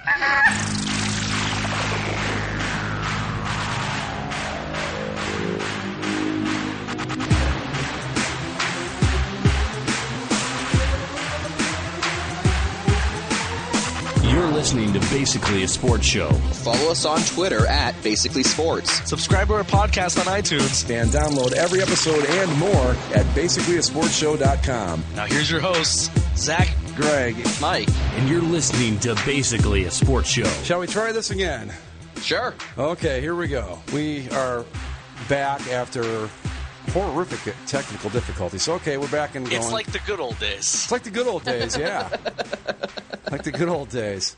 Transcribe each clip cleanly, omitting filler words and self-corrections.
You're listening to Basically a Sports Show. Follow us on Twitter at Basically Sports. Subscribe to our podcast on iTunes. And download every episode and more at basicallyasportshow.com. Now here's your hosts, Zach, Greg, Mike. And you're listening to Basically a Sports Show. Shall we try this again? Sure. Okay, here we go. We are back after horrific technical difficulties. Okay, we're back and going. It's like the good old days. It's like the good old days, yeah. Like the good old days.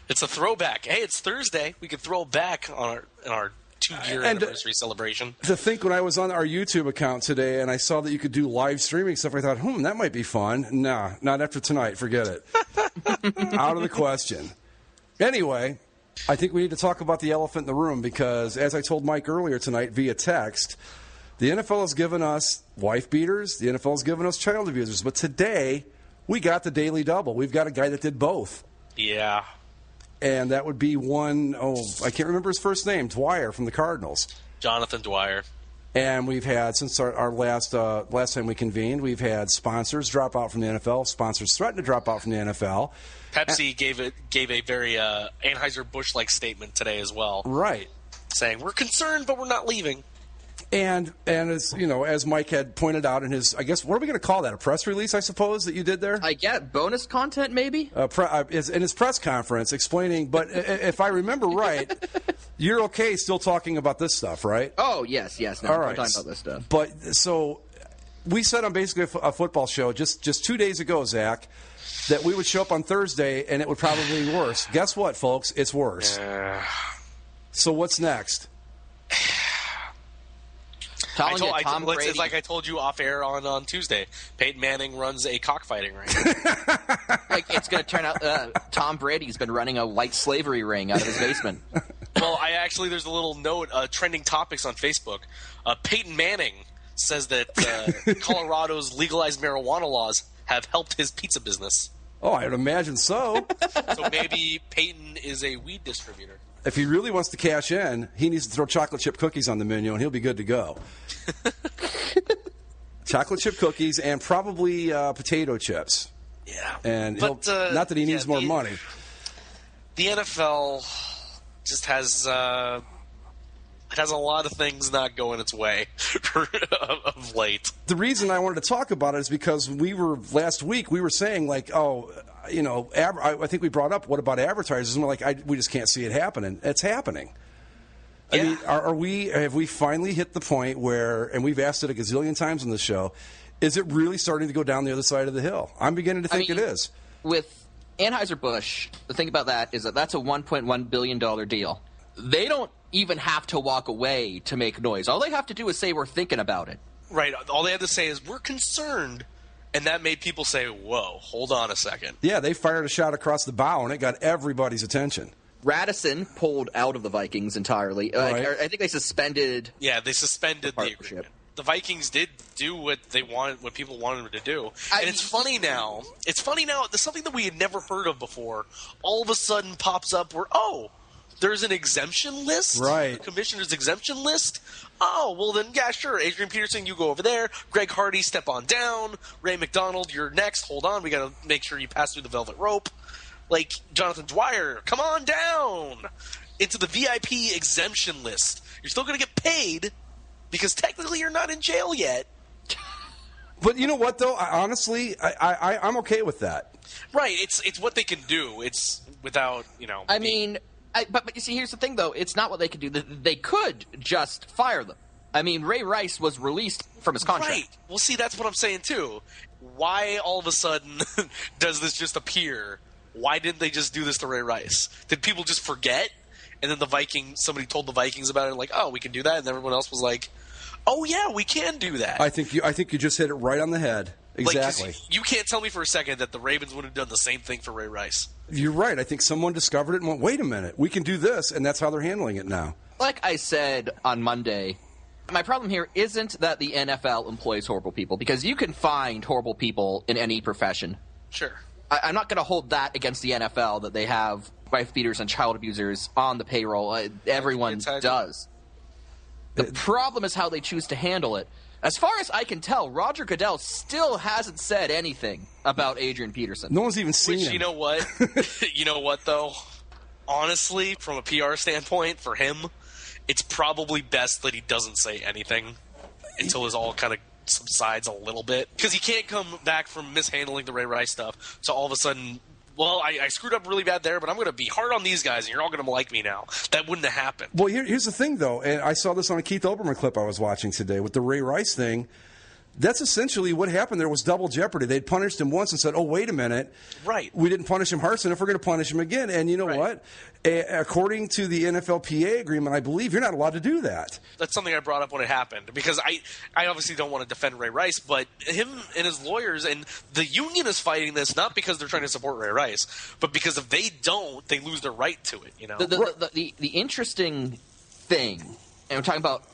It's a throwback. Hey, it's Thursday. We could throw back on our 2-year anniversary celebration. To think when I was on our YouTube account today and I saw that you could do live streaming stuff, I thought, that might be fun. Nah, not after tonight. Forget it. Out of the question. Anyway, I think we need to talk about the elephant in the room because, as I told Mike earlier tonight via text, the NFL has given us wife beaters. The NFL has given us child abusers. But today, we got the daily double. We've got a guy that did both. Yeah. And that would be I can't remember his first name, Dwyer from the Cardinals. Jonathan Dwyer. And we've had, since our last time we convened, we've had sponsors drop out from the NFL, sponsors threaten to drop out from the NFL. Pepsi gave a very Anheuser-Busch-like statement today as well. Right. Saying, we're concerned, but we're not leaving. And as as Mike had pointed out in his, I guess, what are we going to call that? A press release, I suppose, that you did there? I get bonus content, maybe? In his press conference explaining, but if I remember right, you're okay still talking about this stuff, right? Oh, yes. No, all I'm right. talking about this stuff. But so we said on basically a football show just 2 days ago, Zach, that we would show up on Thursday and it would probably be worse. Guess what, folks? It's worse. So what's next? It's like I told you off air on Tuesday. Peyton Manning runs a cockfighting ring. Like it's going to turn out Tom Brady's been running a white slavery ring out of his basement. Well, there's a little note, trending topics on Facebook. Peyton Manning says that Colorado's legalized marijuana laws have helped his pizza business. Oh, I would imagine so. So maybe Peyton is a weed distributor. If he really wants to cash in, he needs to throw chocolate chip cookies on the menu, and he'll be good to go. Chocolate chip cookies and probably potato chips. Yeah. And not that he needs more money. The NFL just has a lot of things not going its way of late. The reason I wanted to talk about it is because last week we were saying, like, I think we brought up, what about advertisers? And we're like, we just can't see it happening. It's happening. Yeah. I mean, have we finally hit the point where, and we've asked it a gazillion times on the show, is it really starting to go down the other side of the hill? I'm beginning to think it is. With Anheuser-Busch, the thing about that is that's a $1.1 billion deal. They don't even have to walk away to make noise. All they have to do is say we're thinking about it. Right. All they have to say is we're concerned. And that made people say, whoa, hold on a second. Yeah, they fired a shot across the bow, and it got everybody's attention. Radisson pulled out of the Vikings entirely. Right. I think they suspended. Yeah, they suspended the agreement. The Vikings did do what people wanted them to do. And it's funny now. There's something that we had never heard of before. All of a sudden pops up where, there's an exemption list? Right. The commissioner's exemption list? Oh, well then, yeah, sure. Adrian Peterson, you go over there. Greg Hardy, step on down. Ray McDonald, you're next. Hold on. We got to make sure you pass through the velvet rope. Like, Jonathan Dwyer, come on down into the VIP exemption list. You're still going to get paid because technically you're not in jail yet. But you know what, though? Honestly, I'm okay with that. Right. It's what they can do. It's without, I mean... But you see, here's the thing, though. It's not what they could do. They could just fire them. I mean, Ray Rice was released from his contract. Right. Well, see, that's what I'm saying, too. Why all of a sudden does this just appear? Why didn't they just do this to Ray Rice? Did people just forget? And then somebody told the Vikings about it, like, oh, we can do that? And everyone else was like, oh, yeah, we can do that. I think you just hit it right on the head. Exactly. Like, you can't tell me for a second that the Ravens would have done the same thing for Ray Rice. You're right. I think someone discovered it and went, wait a minute, we can do this, and that's how they're handling it now. Like I said on Monday, my problem here isn't that the NFL employs horrible people, because you can find horrible people in any profession. Sure. I'm not going to hold that against the NFL that they have wife beaters and child abusers on the payroll. Everyone does. The problem is how they choose to handle it. As far as I can tell, Roger Goodell still hasn't said anything about Adrian Peterson. No one's even seen him. You know what? You know what, though? Honestly, from a PR standpoint, for him, it's probably best that he doesn't say anything until this all kind of subsides a little bit. Because he can't come back from mishandling the Ray Rice stuff, so all of a sudden, well, I screwed up really bad there, but I'm going to be hard on these guys, and you're all going to like me now. That wouldn't have happened. Well, here's the thing, though, and I saw this on a Keith Olbermann clip I was watching today with the Ray Rice thing. That's essentially what happened. There was double jeopardy. They'd punished him once and said, oh, wait a minute. Right. We didn't punish him hard enough. We're going to punish him again. And you know what? According to the NFLPA agreement, I believe you're not allowed to do that. That's something I brought up when it happened, because I obviously don't want to defend Ray Rice, but him and his lawyers and the union is fighting this not because they're trying to support Ray Rice, but because if they don't, they lose their right to it. You know, the interesting thing, and we're talking about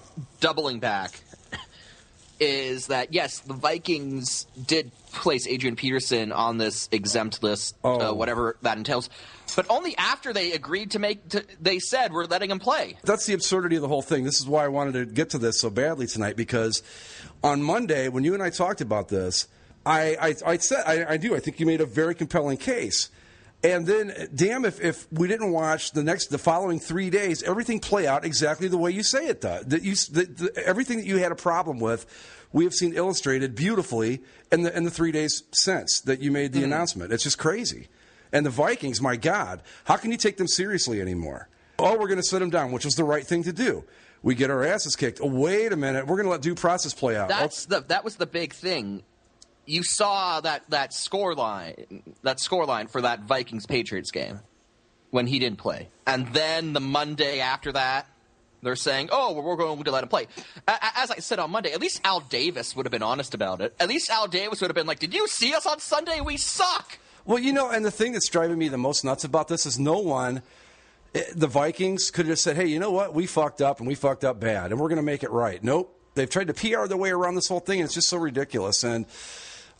doubling back, is that, yes, the Vikings did place Adrian Peterson on this exempt list, whatever that entails, but only after they agreed they said, we're letting him play. That's the absurdity of the whole thing. This is why I wanted to get to this so badly tonight, because on Monday, when you and I talked about this, I said, I think you made a very compelling case. And then, damn, if we didn't watch the following 3 days, everything play out exactly the way you say it does. Everything that you had a problem with, we have seen illustrated beautifully in the 3 days since that you made the announcement. It's just crazy. And the Vikings, my God, how can you take them seriously anymore? Oh, we're going to sit them down, which was the right thing to do. We get our asses kicked. Oh, wait a minute, we're going to let due process play out. That was the big thing. You saw that score line for that Vikings-Patriots game when he didn't play. And then the Monday after that, they're saying, oh, well, we're going to let him play. As I said on Monday, at least Al Davis would have been honest about it. At least Al Davis would have been like, did you see us on Sunday? We suck. Well, and the thing that's driving me the most nuts about this is the Vikings could have just said, hey, you know what? We fucked up, and we fucked up bad, and we're going to make it right. Nope. They've tried to PR their way around this whole thing, and it's just so ridiculous. And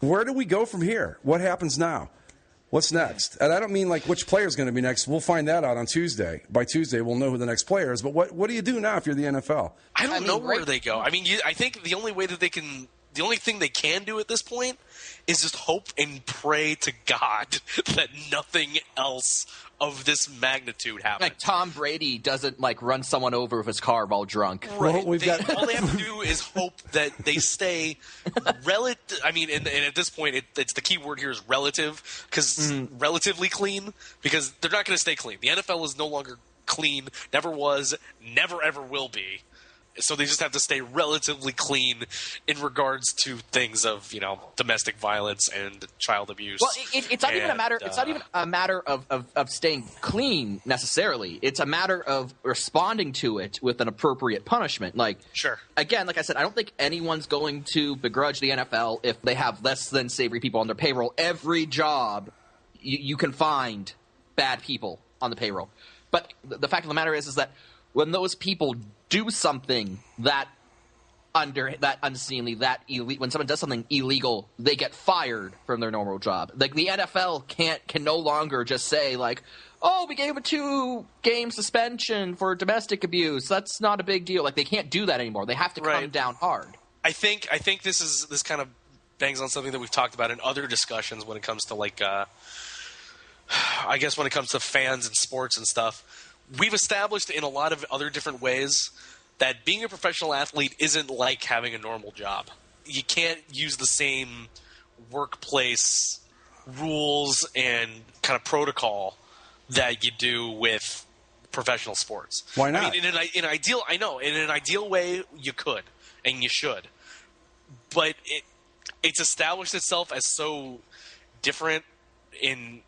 where do we go from here? What happens now? What's next? And I don't mean like which player is going to be next. We'll find that out on Tuesday. By Tuesday, we'll know who the next player is. But what do you do now if you're the NFL? I don't know where they go. I mean, I think the only thing they can do at this point is just hope and pray to God that nothing else of this magnitude happens. Like Tom Brady doesn't run someone over with his car while drunk. Right. Well, all they have to do is hope that they stay relative. I mean, and at this point, it's the key word here is relative, because relatively clean, because they're not going to stay clean. The NFL is no longer clean, never was, never ever will be. So they just have to stay relatively clean in regards to things of, domestic violence and child abuse. Well, it's not even a matter. It's not even a matter of staying clean necessarily. It's a matter of responding to it with an appropriate punishment. Sure. Again, like I said, I don't think anyone's going to begrudge the NFL if they have less than savory people on their payroll. Every job, you can find bad people on the payroll. But the fact of the matter is that when those people do something that unseemly, when someone does something illegal, they get fired from their normal job. Like the NFL can no longer just say oh, we gave him a 2-game suspension for domestic abuse. That's not a big deal. They can't do that anymore. They have to come down hard. I think this kind of bangs on something that we've talked about in other discussions when it comes to I guess when it comes to fans and sports and stuff. We've established in a lot of other different ways that being a professional athlete isn't like having a normal job. You can't use the same workplace rules and kind of protocol that you do with professional sports. Why not? I mean, in an ideal way, you could and you should, but it's established itself as so different in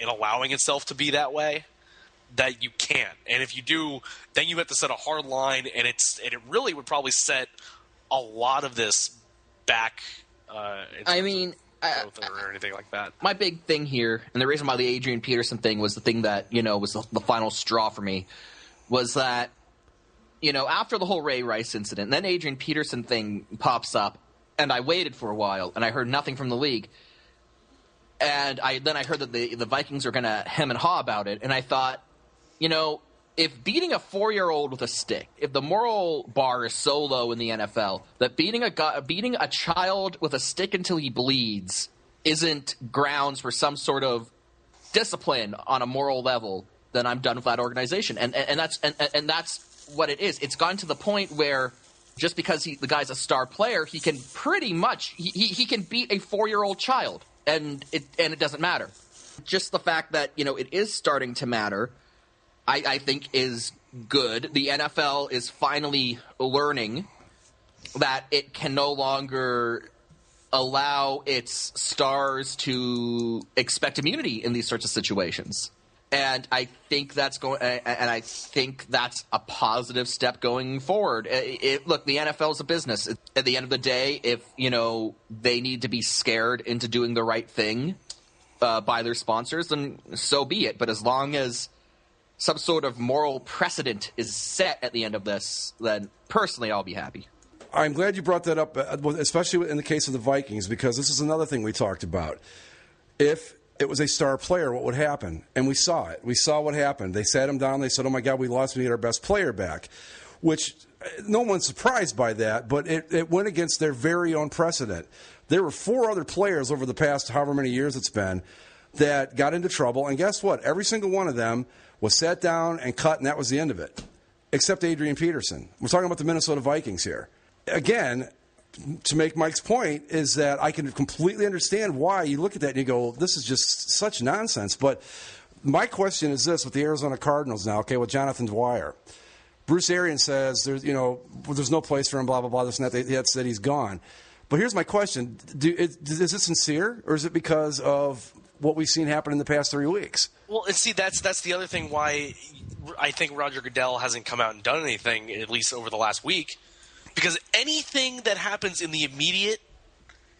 allowing itself to be that way that you can't. And if you do, then you have to set a hard line, and it really would probably set a lot of this back. Or anything like that. My big thing here, and the reason why the Adrian Peterson thing was the thing that was the final straw for me, was that after the whole Ray Rice incident, and then Adrian Peterson thing pops up, and I waited for a while, and I heard nothing from the league. And then I heard that the Vikings are going to hem and haw about it, and I thought, if beating a 4-year-old with a stick, if the moral bar is so low in the NFL that beating a child with a stick until he bleeds isn't grounds for some sort of discipline on a moral level, then I'm done with that organization. And that's what it is. It's gotten to the point where just because the guy's a star player, he can pretty much he can beat a 4-year-old child, and it doesn't matter. Just the fact that it is starting to matter, I think is good. The NFL is finally learning that it can no longer allow its stars to expect immunity in these sorts of situations. And I think that's a positive step going forward. Look, the NFL is a business. At the end of the day, if they need to be scared into doing the right thing by their sponsors, then so be it. But as long as some sort of moral precedent is set at the end of this, then personally I'll be happy. I'm glad you brought that up, especially in the case of the Vikings, because this is another thing we talked about. If it was a star player, what would happen? And we saw it. We saw what happened. They sat him down. They said, oh, my God, we lost. We need our best player back, which no one's surprised by that, but it went against their very own precedent. There were 4 other players over the past however many years it's been that got into trouble, and guess what? Every single one of them was sat down and cut, and that was the end of it, except Adrian Peterson. We're talking about the Minnesota Vikings here. Again, to make Mike's point, is that I can completely understand why you look at that and you go, this is just such nonsense. But my question is this with the Arizona Cardinals now, with Jonathan Dwyer. Bruce Arians says there's no place for him, blah, blah, blah, this and that. They said he's gone. But here's my question. Is it sincere, or is it because of what we've seen happen in the past 3 weeks? Well, and see, that's the other thing why I think Roger Goodell hasn't come out and done anything, at least over the last week. Because anything that happens in the immediate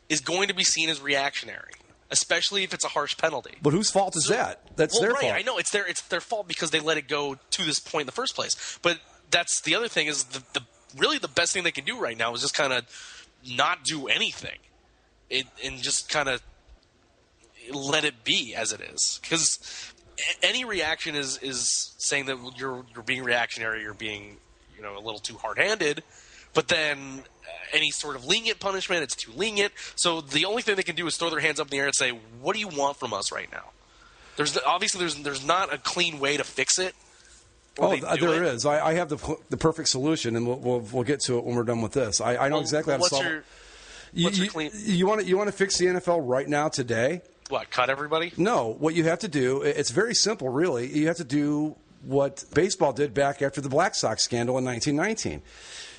is going to be seen as reactionary, especially if it's a harsh penalty. But whose fault is that? That's their fault. I know it's their fault because they let it go to this point in the first place. But that's the other thing is really the best thing they can do right now is just kind of not do anything, and just kind of let it be as it is. Because any reaction is saying that you're being reactionary, you're being a little too hard-handed. But then any sort of lenient punishment, it's too lenient. So the only thing they can do is throw their hands up in the air and say, what do you want from us right now? There's not a clean way to fix it. There is. I have the perfect solution, and we'll get to it when we're done with this. I know exactly how to solve it. What's your clean? You want to fix the NFL right now today? What, cut everybody? No. What you have to do, it's very simple, really. You have to do what baseball did back after the Black Sox scandal in 1919.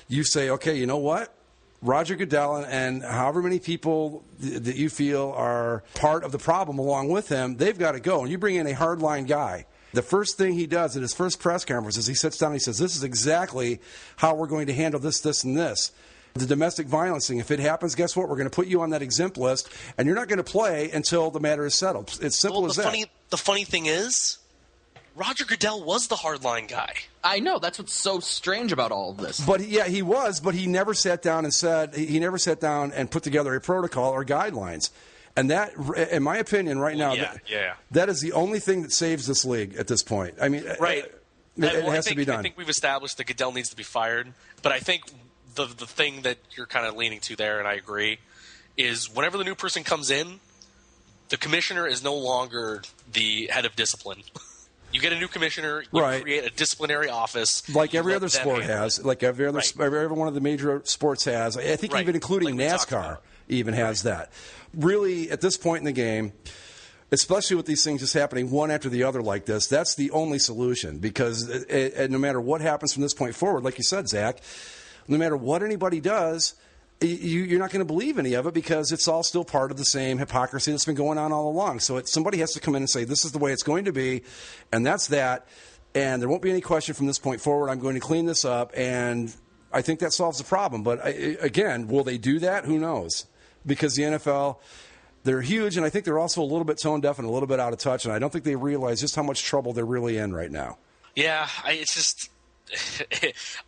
You say, okay, you know what? Roger Goodell and however many people that you feel are part of the problem along with him, they've got to go. And you bring in a hardline guy. The first thing he does at his first press conference is he sits down and he says, this is exactly how we're going to handle this, this, and this. The domestic violence thing, if it happens, guess what? We're going to put you on that exempt list, and you're not going to play until the matter is settled. It's simple as that. The funny thing is, Roger Goodell was the hardline guy. I know. That's what's so strange about all of this. But he was. But he never sat down and put together a protocol or guidelines. And that, in my opinion, right now, that is the only thing that saves this league at this point. I mean, right. It has to be done. I think we've established that Goodell needs to be fired. But I think the thing that you're kind of leaning to there, and I agree, is whenever the new person comes in, the commissioner is no longer the head of discipline. You get a new commissioner, you create a disciplinary office. Like every other sport has. Like every one of the major sports has. I think even including NASCAR even has that. Really, at this point in the game, especially with these things just happening one after the other like this, that's the only solution. Because no matter what happens from this point forward, like you said, Zach, no matter what anybody does, you're not going to believe any of it because it's all still part of the same hypocrisy that's been going on all along. So somebody has to come in and say, this is the way it's going to be, and that's that, and there won't be any question from this point forward. I'm going to clean this up, and I think that solves the problem. But, again, will they do that? Who knows? Because the NFL, they're huge, and I think they're also a little bit tone-deaf and a little bit out of touch, and I don't think they realize just how much trouble they're really in right now. Yeah, it's just...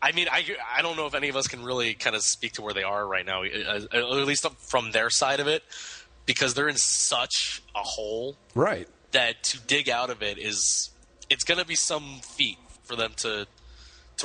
I mean, I don't know if any of us can really kind of speak to where they are right now, at least from their side of it. because they're in such a hole. Right. That to dig out of it it's going to be some feat for them to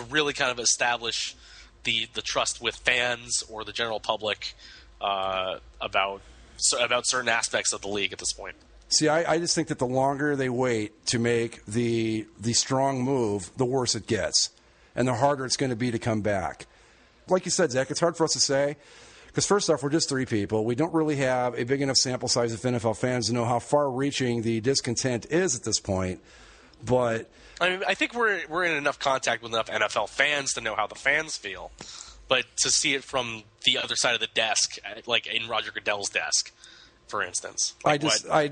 really kind of establish the trust with fans or the general public about certain aspects of the league at this point. See, I just think that the longer they wait to make the strong move, the worse it gets, and the harder it's going to be to come back. Like you said, Zach, it's hard for us to say because first off, we're just 3 people. We don't really have a big enough sample size of NFL fans to know how far-reaching the discontent is at this point. But I mean, I think we're in enough contact with enough NFL fans to know how the fans feel, but to see it from the other side of the desk, like in Roger Goodell's desk, for instance. Like I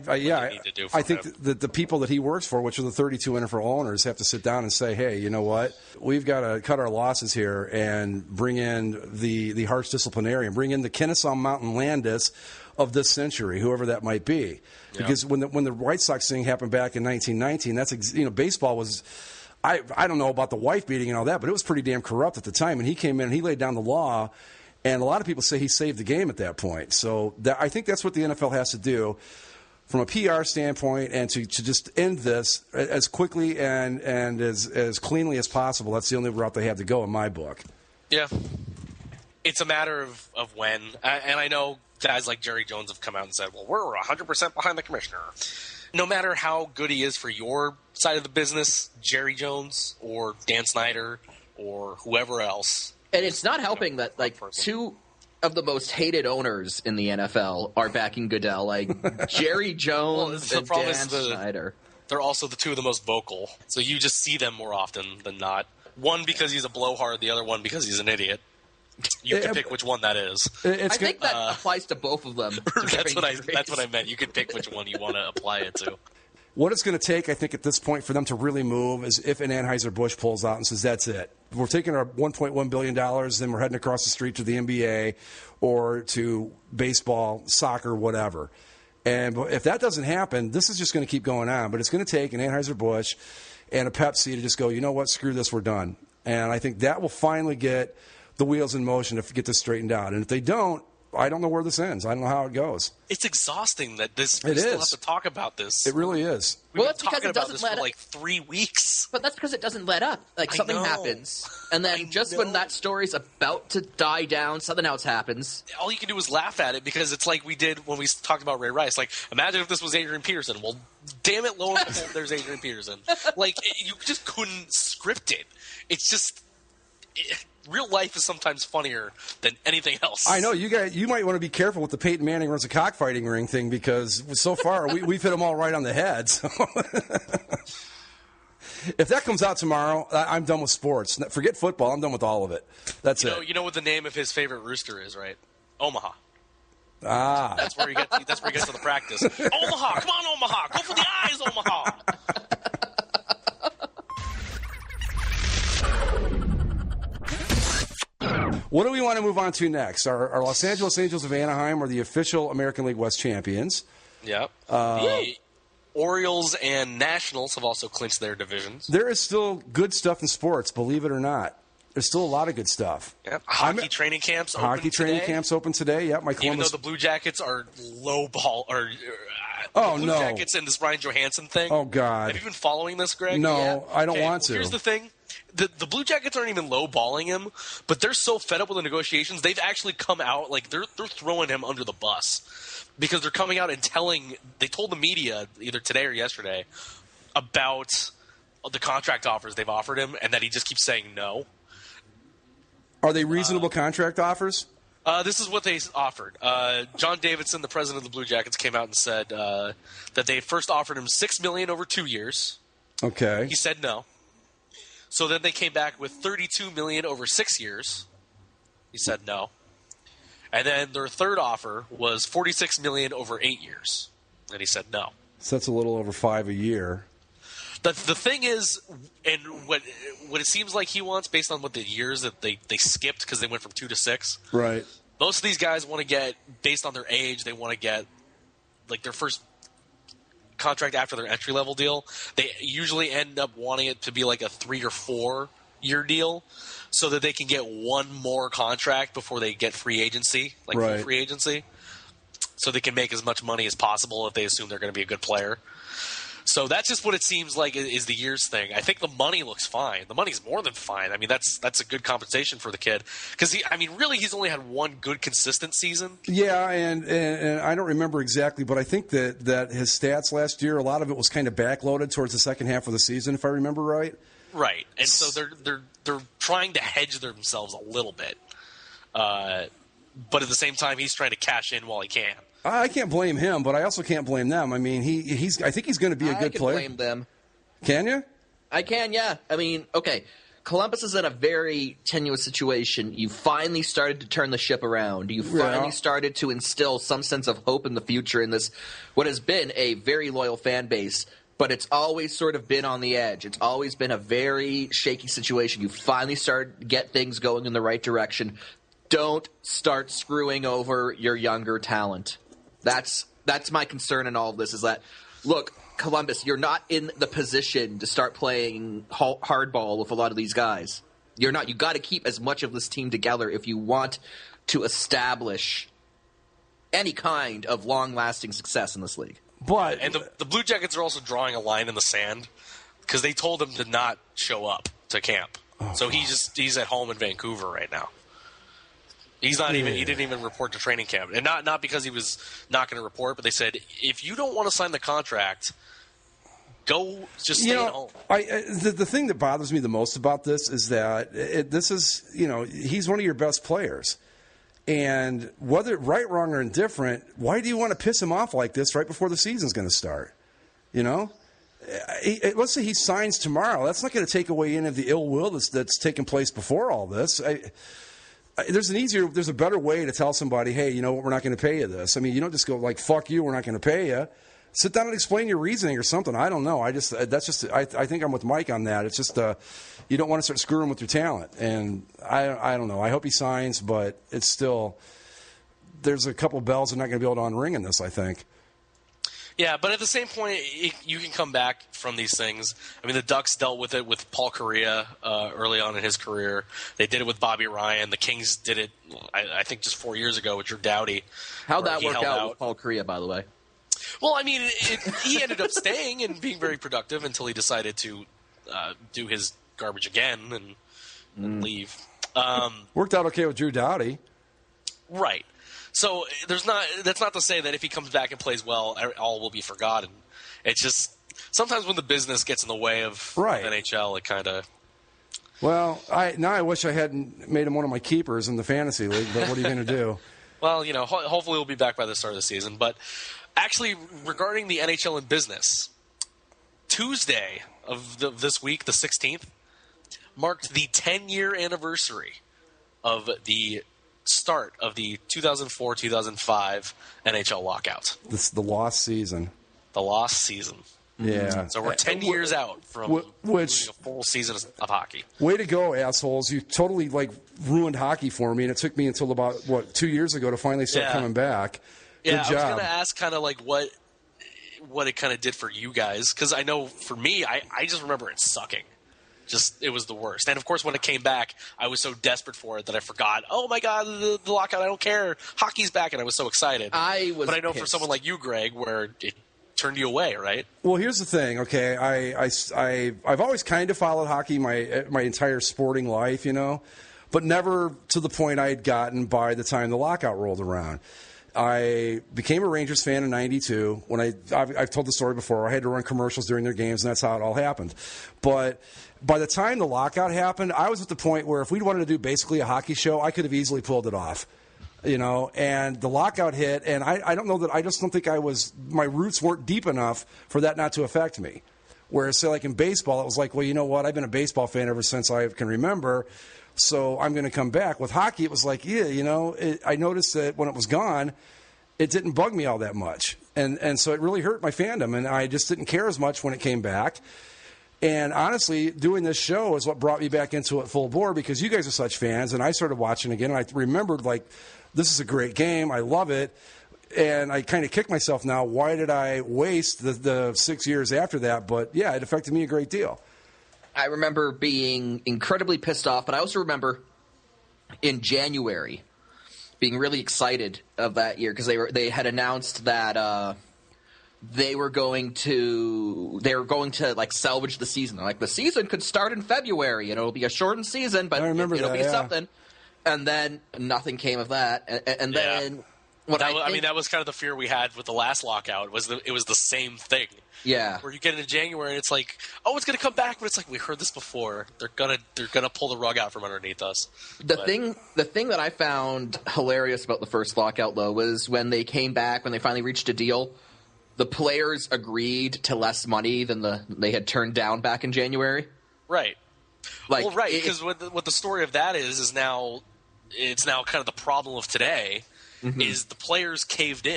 think that the people that he works for, which are the 32 NFL owners, have to sit down and say, hey, you know what? We've got to cut our losses here and bring in the harsh disciplinarian, bring in the Kennesaw Mountain Landis of this century, whoever that might be. Yeah. Because when the White Sox thing happened back in 1919, that's baseball was. I don't know about the wife beating and all that, but it was pretty damn corrupt at the time. And he came in and he laid down the law. And a lot of people say he saved the game at that point. So I think that's what the NFL has to do from a PR standpoint and to just end this as quickly and as cleanly as possible. That's the only route they have to go in my book. Yeah. It's a matter of when. And I know guys like Jerry Jones have come out and said, well, we're 100% behind the commissioner. No matter how good he is for your side of the business, Jerry Jones or Dan Snyder or whoever else. And it's not helping that, like, 2 of the most hated owners in the NFL are backing Goodell, like Jerry Jones and Dan Snyder. They're also the 2 of the most vocal, so you just see them more often than not. One because he's a blowhard, the other one because he's an idiot. You can pick which one that is. I think that applies to both of them. That's what I meant. You can pick which one you want to apply it to. What it's going to take, I think, at this point for them to really move is if an Anheuser-Busch pulls out and says, that's it. We're taking our $1.1 billion, then we're heading across the street to the NBA or to baseball, soccer, whatever. And if that doesn't happen, this is just going to keep going on. But it's going to take an Anheuser-Busch and a Pepsi to just go, you know what, screw this, we're done. And I think that will finally get the wheels in motion to get this straightened out. And if they don't, I don't know where this ends. I don't know how it goes. It's exhausting that we still have to talk about this. It really is. We've been talking about this for like 3 weeks. But that's because it doesn't let up. Like, something happens. And then when that story's about to die down, something else happens. All you can do is laugh at it because it's like we did when we talked about Ray Rice. Like, imagine if this was Adrian Peterson. Well, damn it, lo and behold, there's Adrian Peterson. Like, you just couldn't script it. It's just... real life is sometimes funnier than anything else. I know. You might want to be careful with the Peyton Manning runs a cockfighting ring thing because so far we've hit them all right on the head. So. If that comes out tomorrow, I'm done with sports. Forget football. I'm done with all of it. That's it. You know what the name of his favorite rooster is, right? Omaha. Ah. That's where he gets to the practice. Omaha. Come on, Omaha. Go for the eyes, Omaha. What do we want to move on to next? Our Los Angeles Angels of Anaheim are the official American League West champions. Yep. The Orioles and Nationals have also clinched their divisions. There is still good stuff in sports, believe it or not. There's still a lot of good stuff. Yep. Hockey training camps open today. Yep. Even though the Blue Jackets are low ball or the Blue Jackets and this Ryan Johansson thing. Oh God. Have you been following this, Greg? No, yeah. I don't want to. Here's the thing. The Blue Jackets aren't even low-balling him, but they're so fed up with the negotiations, they've actually come out, like, they're throwing him under the bus. Because they're coming out and they told the media, either today or yesterday, about the contract offers they've offered him, and that he just keeps saying no. Are they reasonable contract offers? This is what they offered. John Davidson, the president of the Blue Jackets, came out and said that they first offered him $6 million over 2 years. Okay. He said no. So then they came back with $32 million over 6 years. He said no. And then their third offer was $46 million over 8 years. And he said no. So that's a little over $5 a year. The thing is, and what it seems like he wants, based on what the years that they skipped because they went from 2 to 6. Right. Most of these guys want to get, based on their age, they want to get like their first contract after their entry level deal. They usually end up wanting it to be like a 3 or 4 year deal so that they can get one more contract before they get free agency, full free agency. so they can make as much money as possible if they assume they're going to be a good player. So that's just what it seems like is the years thing. I think the money looks fine. The money's more than fine. I mean, that's a good compensation for the kid because really he's only had one good consistent season. Yeah, and I don't remember exactly, but I think that his stats last year, a lot of it was kind of backloaded towards the second half of the season, if I remember right. Right, and so they're trying to hedge themselves a little bit, but at the same time, he's trying to cash in while he can. I can't blame him, but I also can't blame them. I mean, I think he's going to be a good player. I can blame them. Can you? I can, yeah. I mean, okay, Columbus is in a very tenuous situation. You finally started to turn the ship around. You finally started to instill some sense of hope in the future in this, what has been a very loyal fan base, but it's always sort of been on the edge. It's always been a very shaky situation. You finally started to get things going in the right direction. Don't start screwing over your younger talent. That's my concern in all of this is that, look, Columbus, you're not in the position to start playing hardball with a lot of these guys. You're not. You got to keep as much of this team together if you want to establish any kind of long-lasting success in this league. And the Blue Jackets are also drawing a line in the sand because they told him to not show up to camp. So he's at home in Vancouver right now. He's not even. He didn't even report to training camp, and not because he was not going to report, but they said if you don't want to sign the contract, go just stay at home. The thing that bothers me the most about this is that he's one of your best players, and whether right, wrong, or indifferent, why do you want to piss him off like this right before the season's going to start? You know. Let's say he signs tomorrow. That's not going to take away any of the ill will that's taken place before all this. There's a better way to tell somebody, hey, you know what, we're not going to pay you this. I mean, you don't just go like, fuck you, we're not going to pay you. Sit down and explain your reasoning or something. I don't know. I think I'm with Mike on that. It's just you don't want to start screwing with your talent. And I don't know. I hope he signs, but it's still there's a couple bells that are not going to be able to unring in this, I think. Yeah, but at the same point, you can come back from these things. I mean, the Ducks dealt with it with Paul Kariya early on in his career. They did it with Bobby Ryan. The Kings did it, I think, just 4 years ago with Drew Doughty. How'd that work out with Paul Kariya, by the way? Well, I mean, he ended up staying and being very productive until he decided to do his garbage again and leave. Worked out okay with Drew Doughty. Right. So that's not to say that if he comes back and plays well, all will be forgotten. It's just sometimes when the business gets in the way of NHL, it kind of. Well, I wish I hadn't made him one of my keepers in the fantasy league, but what are you going to do? Well, hopefully he'll be back by the start of the season. But actually, regarding the NHL in business, Tuesday of this week, the 16th, marked the 10-year anniversary of the start of the 2004-2005 NHL lockout. This is the lost season. The lost season. Yeah. So we're 10 years out from losing a full season of hockey. Way to go, assholes. You totally ruined hockey for me, and it took me until about, 2 years ago to finally start coming back. Good job. I was going to ask kind of what it kind of did for you guys, because I know for me, I just remember it sucking. It was the worst. And, of course, when it came back, I was so desperate for it that I forgot, oh, my God, the lockout, I don't care. Hockey's back, and I was so excited. But I know for someone like you, Greg, where it turned you away, right? Well, here's the thing, okay? I've always kind of followed hockey my entire sporting life, but never to the point I had gotten by the time the lockout rolled around. I became a Rangers fan in '92 when I've told the story before. I had to run commercials during their games, and that's how it all happened. But by the time the lockout happened, I was at the point where if we wanted to do basically a hockey show, I could have easily pulled it off. And the lockout hit, and I don't know that I just don't think my roots weren't deep enough for that not to affect me. Whereas, say, like in baseball, it was like, well, you know what? I've been a baseball fan ever since I can remember. So I'm going to come back. With hockey, it was like, I noticed that when it was gone, it didn't bug me all that much. And so it really hurt my fandom, and I just didn't care as much when it came back. And honestly, doing this show is what brought me back into it full bore because you guys are such fans, and I started watching again, and I remembered, this is a great game. I love it. And I kind of kick myself now. Why did I waste the 6 years after that? But, yeah, it affected me a great deal. I remember being incredibly pissed off, but I also remember in January being really excited of that year because they had announced that they were going to like salvage the season. Like the season could start in February and it'll be a shortened season, but it'll be something. And then nothing came of that. And then that was kind of the fear we had with the last lockout. It was the same thing. Yeah, where you get into January and it's like, oh, it's going to come back, but it's like we heard this before. They're gonna pull the rug out from underneath us. The thing that I found hilarious about the first lockout though was when they came back, when they finally reached a deal, the players agreed to less money than they had turned down back in January. Right. Like, well, right, because what the story of that is now it's now kind of the problem of today is the players caved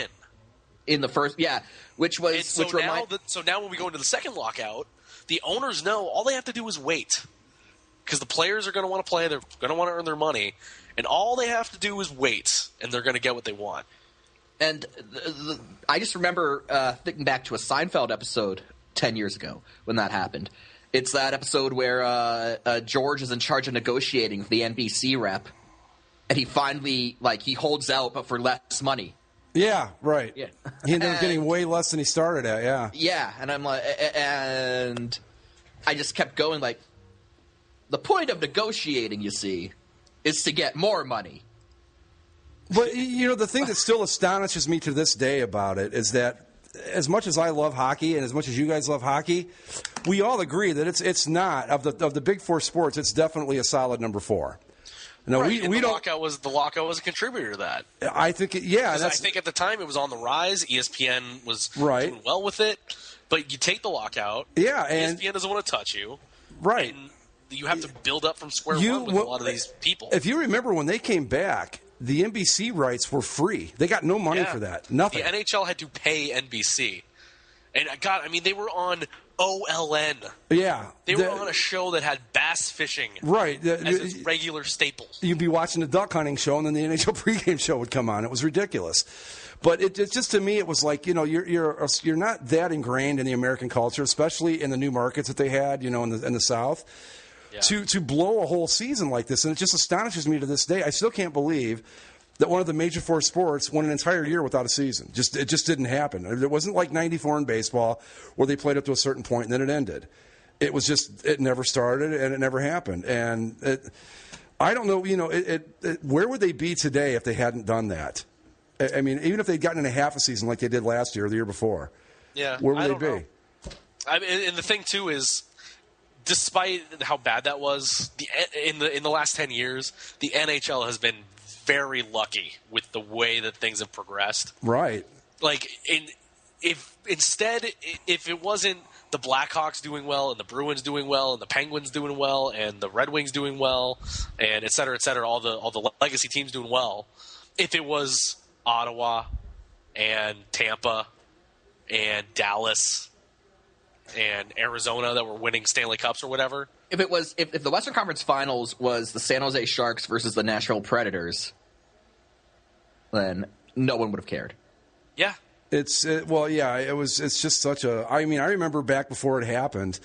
in the first, which was so now when we go into the second lockout, the owners know all they have to do is wait because the players are going to want to play, they're going to want to earn their money, and all they have to do is wait, and they're going to get what they want. And I just remember thinking back to a Seinfeld episode 10 years ago when that happened. It's that episode where George is in charge of negotiating with the NBC rep, and he finally, he holds out, but for less money. Yeah, right. Yeah. He ended up getting way less than he started at, yeah. Yeah, and I'm like, and I just kept going, the point of negotiating, you see, is to get more money. But, the thing that still astonishes me to this day about it is that as much as I love hockey and as much as you guys love hockey, we all agree that it's not, of the big four sports, it's definitely a solid number 4. No, right. we don't. The lockout was a contributor to that. I think, I think at the time it was on the rise. ESPN was doing well with it, but you take the lockout. Yeah, and ESPN doesn't want to touch you. Right. And you have to build up from square one with a lot of these people. If you remember when they came back, the NBC rights were free. They got no money for that. Nothing. The NHL had to pay NBC, and they were on OLN. Yeah. They were on a show that had bass fishing as its regular staples. You'd be watching the duck hunting show, and then the NHL pregame show would come on. It was ridiculous. But it just, to me, it was like, you're not that ingrained in the American culture, especially in the new markets that they had, in the South, to blow a whole season like this. And it just astonishes me to this day. I still can't believe that one of the major four sports went an entire year without a season. It just didn't happen. It wasn't like 94 in baseball where they played up to a certain point and then it ended. It was just, it never started and it never happened. And I don't know, where would they be today if they hadn't done that? I mean, even if they'd gotten in a half a season like they did last year or the year before, where would they be? And the thing, too, is despite how bad that was, in the last 10 years, the NHL has been very lucky with the way that things have progressed. Right. If it wasn't the Blackhawks doing well and the Bruins doing well and the Penguins doing well and the Red Wings doing well and et cetera, all the legacy teams doing well, if it was Ottawa and Tampa and Dallas and Arizona that were winning Stanley Cups or whatever. If the Western Conference Finals was the San Jose Sharks versus the Nashville Predators, then no one would have cared. Yeah. It's just such a, I remember back before it happened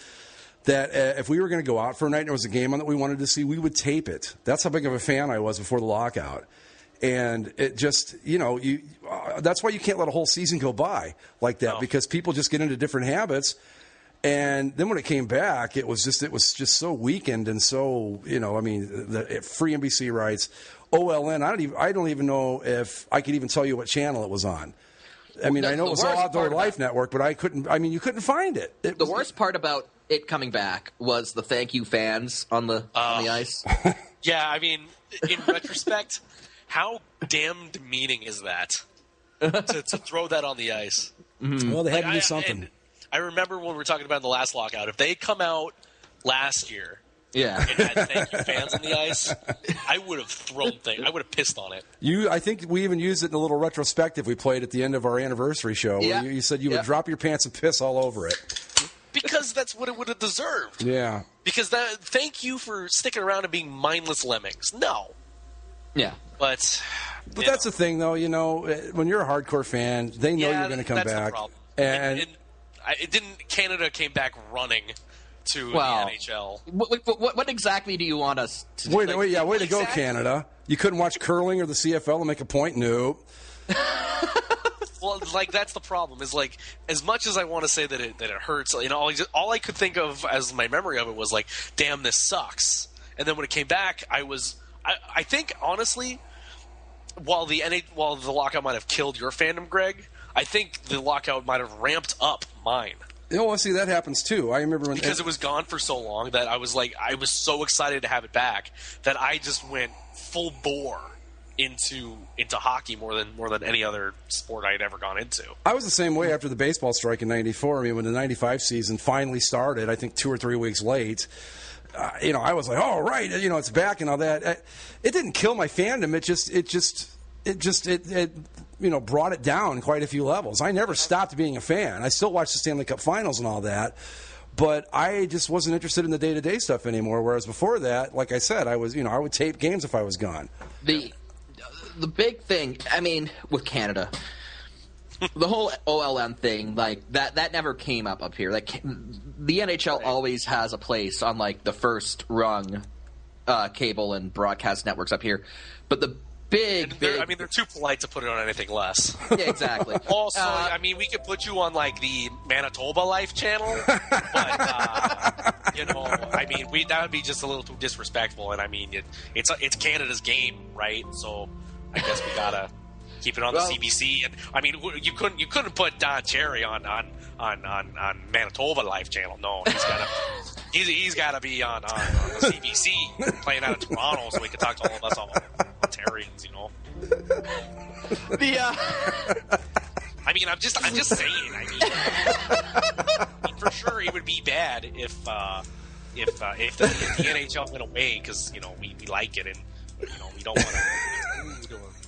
that if we were going to go out for a night and there was a game on that we wanted to see, we would tape it. That's how big of a fan I was before the lockout. And it just, that's why you can't let a whole season go by like that, because people just get into different habits. And then when it came back, it was just so weakened and so, the free NBC rights, OLN. I don't even know if I could even tell you what channel it was on. I know it was Outdoor Life Network, but you couldn't find it. The worst part about it coming back was the thank you fans on the ice. Yeah, in retrospect, how damn demeaning is that to throw that on the ice? Mm-hmm. Well, they had to do something. I remember when we were talking about in the last lockout, if they had come out last year and had thank you fans on the ice, I would have thrown things. I would have pissed on it. I think we even used it in a little retrospective we played at the end of our anniversary show. Yeah. Where you said you would drop your pants and piss all over it. Because that's what it would have deserved. Yeah. Because thank you for sticking around and being mindless lemmings. No. Yeah. But that's the thing, though. When you're a hardcore fan, they know you're going to come back. That's the problem. And it didn't. Canada came back running to the NHL. What exactly do you want us to do? Way to go, Canada. You couldn't watch curling or the CFL and make a point? Nope. Well, like, that's the problem. Is like, as much as I want to say that it hurts, you know, all I could think of as my memory of it was like, damn, this sucks. And then when it came back, I think honestly, while the lockout might have killed your fandom, Greg, I think the lockout might have ramped up mine. You know, well, see, that happens too. I remember because it was gone for so long that I was so excited to have it back that I just went full bore into hockey more than any other sport I had ever gone into. I was the same way after the baseball strike in '94. I mean, when the '95 season finally started, I think 2 or 3 weeks late. You know, I was like, "Oh, right, you know, it's back and all that." It didn't kill my fandom. It you know, brought it down quite a few levels. I never stopped being a fan. I still watch the Stanley Cup Finals and all that, but I just wasn't interested in the day-to-day stuff anymore. Whereas before that, like I said, I would tape games if I was gone. The big thing, I mean, with Canada, the whole OLM thing, like that never came up here. Like the NHL always has a place on like the first rung cable and broadcast networks up here, but the big, I mean, they're too polite to put it on anything less. Yeah, exactly. Also, I mean, we could put you on like the Manitoba Life channel, but you know, I mean, that would be just a little too disrespectful. And I mean, it's Canada's game, right? So I guess we gotta keep it on the CBC. And I mean, you couldn't put Don Cherry on Manitoba Life channel. No, he's gotta be on the CBC playing out of Toronto, so we can talk to all of us Ontarians, you know. I mean, I'm just saying. I mean, for sure, it would be bad if the NHL went away because you know we like it and you know we don't want to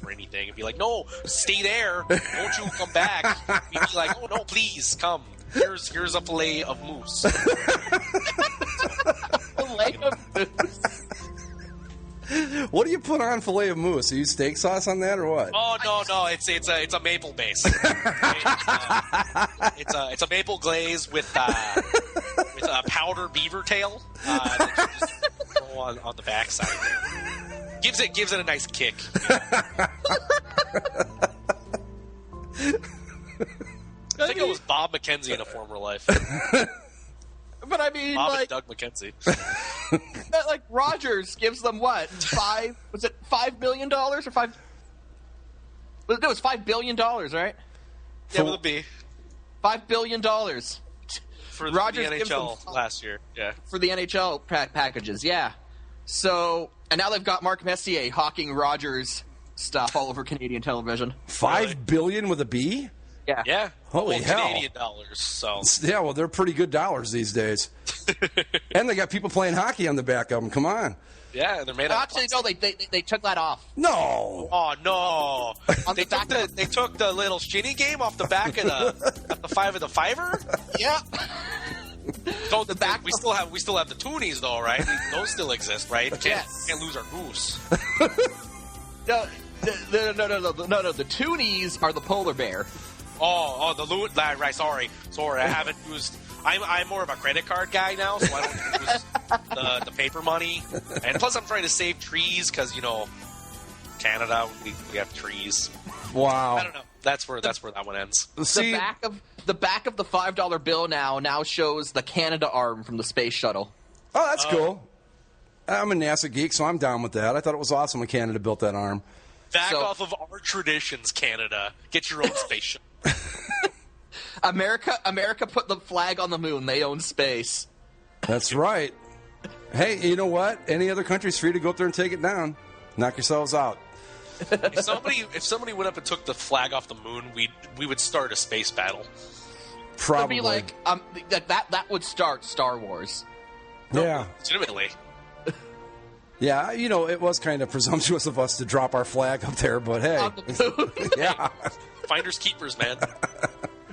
or anything and be like, no, stay there, don't you come back. We'd be like, oh no, please come. Here's a fillet of moose. Fillet of moose. What do you put on filet of moose? Do you use steak sauce on that or what? Oh no, it's a maple base. It's a maple glaze with a powdered beaver tail that you just throw on the backside there. Gives it a nice kick. I think it was Bob McKenzie in a former life. But I mean, Bob like and Doug McKenzie. like Rogers gives them what? Was it $5 million or five? It was $5 billion, right? Yeah, with a B. $5 billion For Rogers the gives NHL them last year. Yeah. for the NHL packages. Yeah. So, and now they've got Mark Messier hawking Rogers stuff all over Canadian television. $5 billion with a B? Yeah. Yeah. Holy hell. Canadian dollars. So. Yeah, well, they're pretty good dollars these days. And they got people playing hockey on the back of them. Come on. Yeah, they're made out. Actually, no, they took that off. No. Oh no! They took the little shinny game off the back of the five of the fiver. Yeah. Don't the back. We still have the toonies though, right? Those still exist, right? Can't lose our goose. No. The toonies are the polar bear. Oh, the loot. Right, sorry. I haven't used. I'm more of a credit card guy now, so I don't use the paper money. And plus, I'm trying to save trees because you know, Canada we have trees. Wow. I don't know. That's where that one ends. See, The back of the $5 bill now shows the Canada arm from the space shuttle. oh, that's cool. I'm a NASA geek, so I'm down with that. I thought it was awesome when Canada built that arm. Back off of our traditions, Canada. Get your own spaceship. America put the flag on the moon. They own space. That's right. Hey, you know what? Any other country's free to go up there and take it down. Knock yourselves out. If somebody went up and took the flag off the moon, we would start a space battle. Probably. It'd be like that would start Star Wars. Yeah. Legitimately. Yeah, you know, it was kind of presumptuous of us to drop our flag up there, but hey. On the moon. Yeah. Finders keepers, man.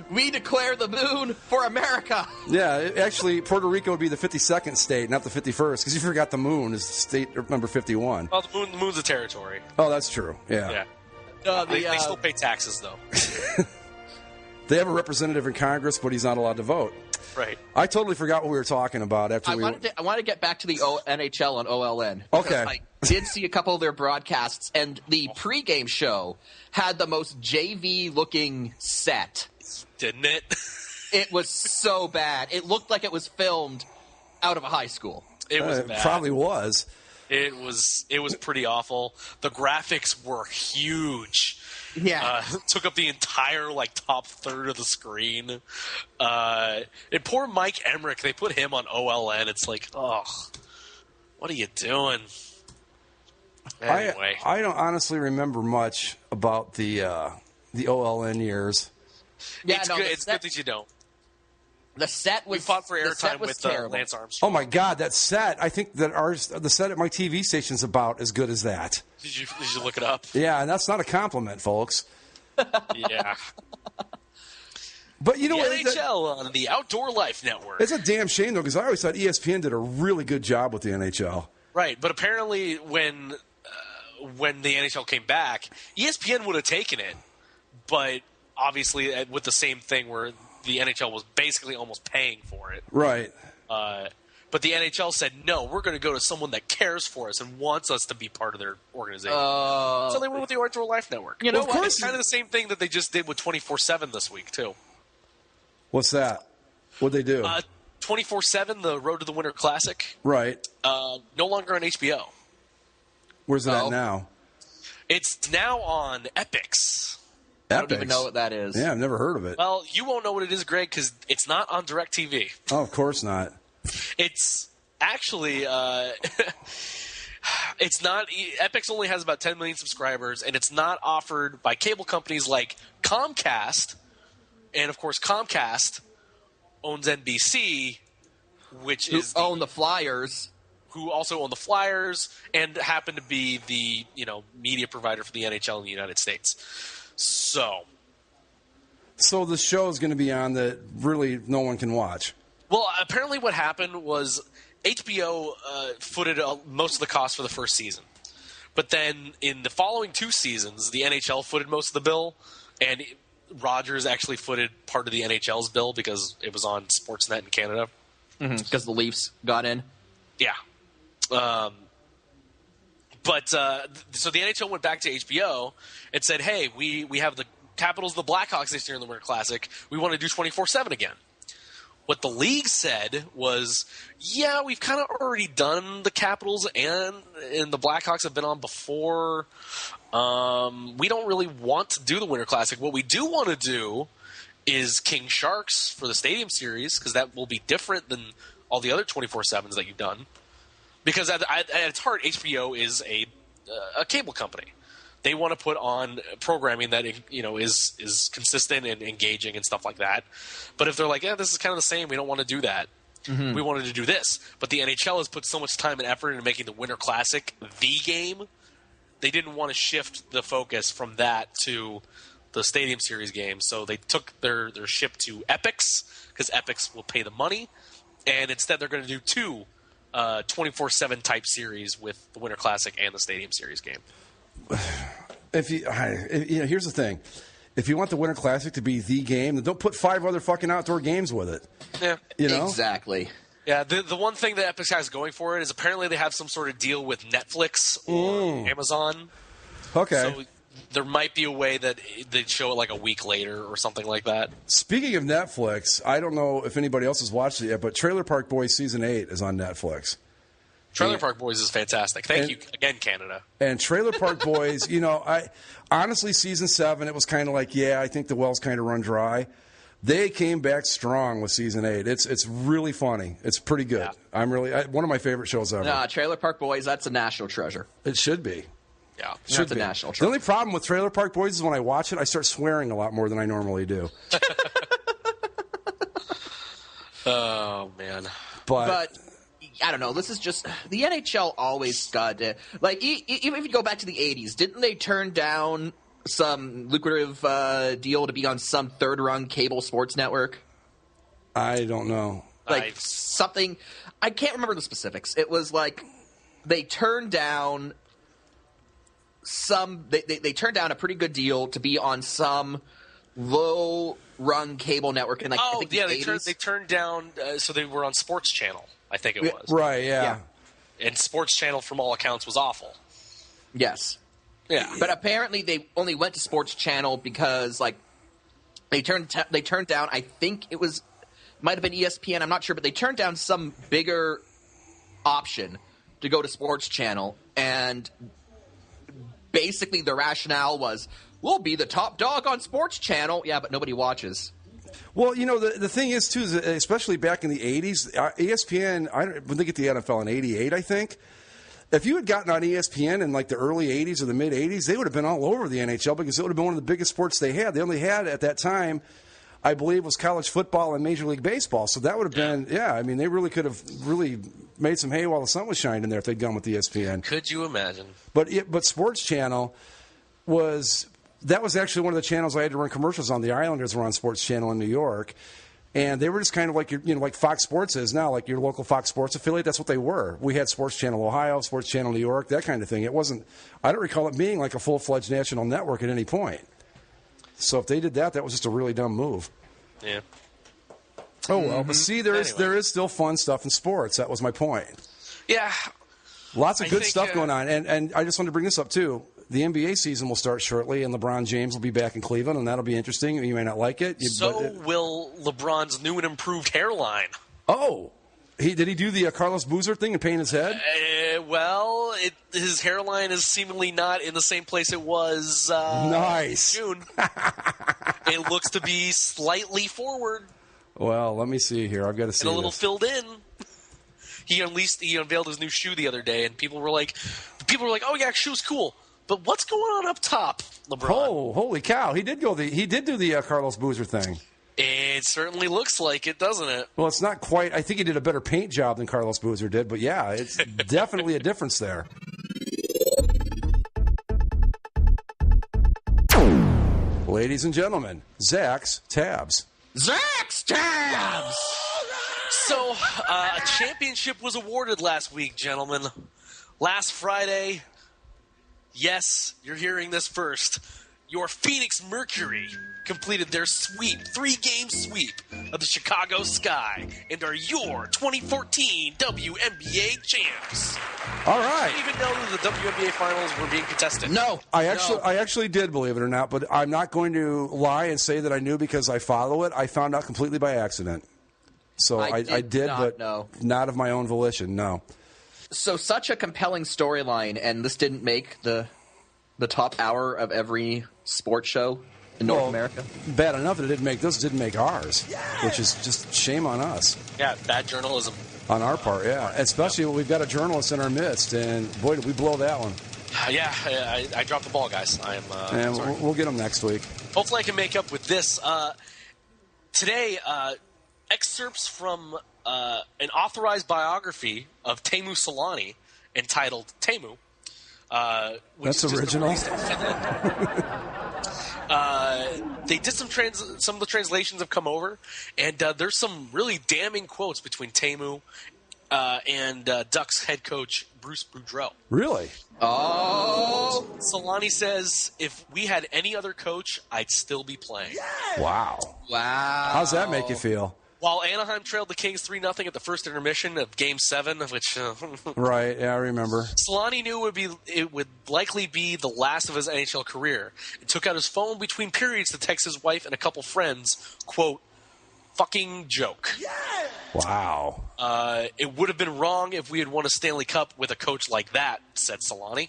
We declare the moon for America. Yeah, actually, Puerto Rico would be the 52nd state, not the 51st, because you forgot the moon is state number 51. Well, the moon's a territory. Oh, that's true. Yeah. They still pay taxes, though. They have a representative in Congress, but he's not allowed to vote. Right. I totally forgot what we were talking about after I wanted to get back to the NHL and OLN. Okay. did see a couple of their broadcasts, and the pregame show had the most JV-looking set. Didn't it? It was so bad. It looked like it was filmed out of a high school. It was It bad. probably was. It was pretty awful. The graphics were huge. Yeah. Took up the entire top third of the screen. And poor Mike Emmerich, they put him on OLN. It's like, oh, what are you doing? Anyway, I don't honestly remember much about the OLN years. Yeah, it's no, good. the It's set- good that you don't. The set was. We fought for the set airtime was with terrible. Lance Armstrong. Oh my God, that set! I think that the set at my TV station's about as good as that. Did you look it up? Yeah, and that's not a compliment, folks. Yeah. But you know The what? NHL on the Outdoor Life Network. It's a damn shame though, because I always thought ESPN did a really good job with the NHL. Right, but apparently when the NHL came back, ESPN would have taken it, but obviously with the same thing where the NHL was basically almost paying for it. Right. But the NHL said, no, we're going to go to someone that cares for us and wants us to be part of their organization. So they went with the Outdoor Life Network. You know Well, of what? course, it's kind of the same thing that they just did with 24/7 this week, too. What's that? What'd they do? 24/7, the Road to the Winter Classic, Right. no longer on HBO. Where's it Oh. at now? It's now on Epix. I don't even know what that is. Yeah, I've never heard of it. Well, you won't know what it is, Greg, because it's not on DirecTV. Oh, of course not. It's actually it's not. Epix only has about 10 million subscribers, and it's not offered by cable companies like Comcast, and of course Comcast owns NBC, which Who is own the Flyers? who also own the Flyers and happen to be the media provider for the NHL in the United States. So So the show is going to be on that really no one can watch. Well, apparently what happened was HBO footed most of the cost for the first season. But then in the following two seasons, the NHL footed most of the bill, and Rogers actually footed part of the NHL's bill because it was on Sportsnet in Canada. Because the Leafs got in. Yeah. So the NHL went back to HBO and said, hey, we have the Capitals, the Blackhawks this year in the Winter Classic. We want to do 24/7 again. What the league said was, yeah, we've kind of already done the Capitals and the Blackhawks have been on before. We don't really want to do the Winter Classic. What we do want to do is King Sharks for the Stadium Series, because that will be different than all the other 24/7s that you've done. Because at its heart, HBO is a cable company. They want to put on programming that is consistent and engaging and stuff like that. But if they're like, yeah, this is kind of the same, we don't want to do that. We wanted to do this. But the NHL has put so much time and effort into making the Winter Classic the game. They didn't want to shift the focus from that to the Stadium Series game. So they took their ship to Epix, because Epix will pay the money. And instead they're going to do two 24/7 type series with the Winter Classic and the Stadium Series game. Here's the thing: if you want the Winter Classic to be the game, then don't put 5 other fucking outdoor games with it. Yeah, Exactly. Yeah. The one thing that Epix has going for it is apparently they have some sort of deal with Netflix or Amazon. Okay. So there might be a way that they'd show it like a week later or something like that. Speaking of Netflix, I don't know if anybody else has watched it yet, but Trailer Park Boys Season 8 is on Netflix. Trailer Park Boys is fantastic. Thank you again, Canada. And Trailer Park Boys, I honestly, Season 7, it was kind of like, I think the well's kind of run dry. They came back strong with Season 8. It's really funny. It's pretty good. Yeah. I'm really one of my favorite shows ever. Nah, Trailer Park Boys, that's a national treasure. It should be. Yeah. Should That's a be. national The treasure. only problem with Trailer Park Boys is when I watch it, I start swearing a lot more than I normally do. Oh man. But I don't know. This is just the NHL always got like even if you go back to the 80s, didn't they turn down some lucrative deal to be on some third-rung cable sports network? I don't know. Like something, I can't remember the specifics. It was like they turned down they turned down a pretty good deal to be on some low-rung cable network in They 80s. turned down. So they were on Sports Channel, I think it was. Right, yeah. And Sports Channel, from all accounts, was awful. Yes. Yeah. But apparently they only went to Sports Channel because, like, they turned down, I think it might have been ESPN, I'm not sure, but they turned down some bigger option to go to Sports Channel, and basically the rationale was, we'll be the top dog on Sports Channel. Yeah, but nobody watches. Well, the thing is, too, especially back in the 80s, ESPN, when they get the NFL in 88, I think, if you had gotten on ESPN in like the early 80s or the mid 80s, they would have been all over the NHL because it would have been one of the biggest sports they had. They only had, at that time, I believe, was college football and Major League Baseball. So that would have been, they really could have really made some hay while the sun was shining there if they'd gone with ESPN. Could you imagine? But Sports Channel was actually one of the channels I had to run commercials on. The Islanders were on Sports Channel in New York, and they were just kind of like like Fox Sports is now, like your local Fox Sports affiliate. That's what they were. We had Sports Channel Ohio, Sports Channel New York, that kind of thing. It wasn't. I don't recall it being like a full-fledged national network at any point. So if they did that, that was just a really dumb move. Yeah. Oh well, but see, there is still fun stuff in sports. That was my point. Yeah. Lots of good stuff going on, and I just wanted to bring this up too. The NBA season will start shortly, and LeBron James will be back in Cleveland, and that'll be interesting. You may not like it. Will LeBron's new and improved hairline. Oh, did he do the Carlos Boozer thing and paint his head? His hairline is seemingly not in the same place it was nice. June. It looks to be slightly forward. Well, let me see here. I've got to see and a little this. Filled in. He unveiled his new shoe the other day, and people were like, "Oh yeah, shoe's cool." But what's going on up top, LeBron? Oh, holy cow! He did do the Carlos Boozer thing. It certainly looks like it, doesn't it? Well, it's not quite. I think he did a better paint job than Carlos Boozer did, but yeah, it's definitely a difference there. Ladies and gentlemen, Zach's Tabs. Zach's Tabs! So, a championship was awarded last week, gentlemen. Last Friday, yes, you're hearing this first, your Phoenix Mercury completed their sweep, 3-game sweep of the Chicago Sky and are your 2014 WNBA champs. All right. I didn't even know that the WNBA finals were being contested. No. I actually did, believe it or not, but I'm not going to lie and say that I knew because I follow it. I found out completely by accident. So I did, but not of my own volition, no. So such a compelling storyline, and this didn't make the top hour of every sports show in North America? Bad enough that it didn't make ours, which is just shame on us. Yeah, bad journalism. On our part, yeah. Especially when we've got a journalist in our midst, and boy, did we blow that one. Yeah, I dropped the ball, guys. And we'll get them next week. Hopefully I can make up with this. Today, excerpts from an authorized biography of Teemu Selanne entitled Teemu. That's original. They did some of the translations have come over, and there's some really damning quotes between Teemu and Ducks head coach Bruce Boudreau. Really? Oh. Selanne says, if we had any other coach, I'd still be playing. Yeah. Wow. Wows that make you feel? While Anaheim trailed the Kings 3-0 at the first intermission of Game 7, which right, yeah, I remember. Selanne knew it would likely be the last of his NHL career. He took out his phone between periods to text his wife and a couple friends, quote, "fucking joke." Yeah! Wow. It would have been wrong if we had won a Stanley Cup with a coach like that, said Selanne.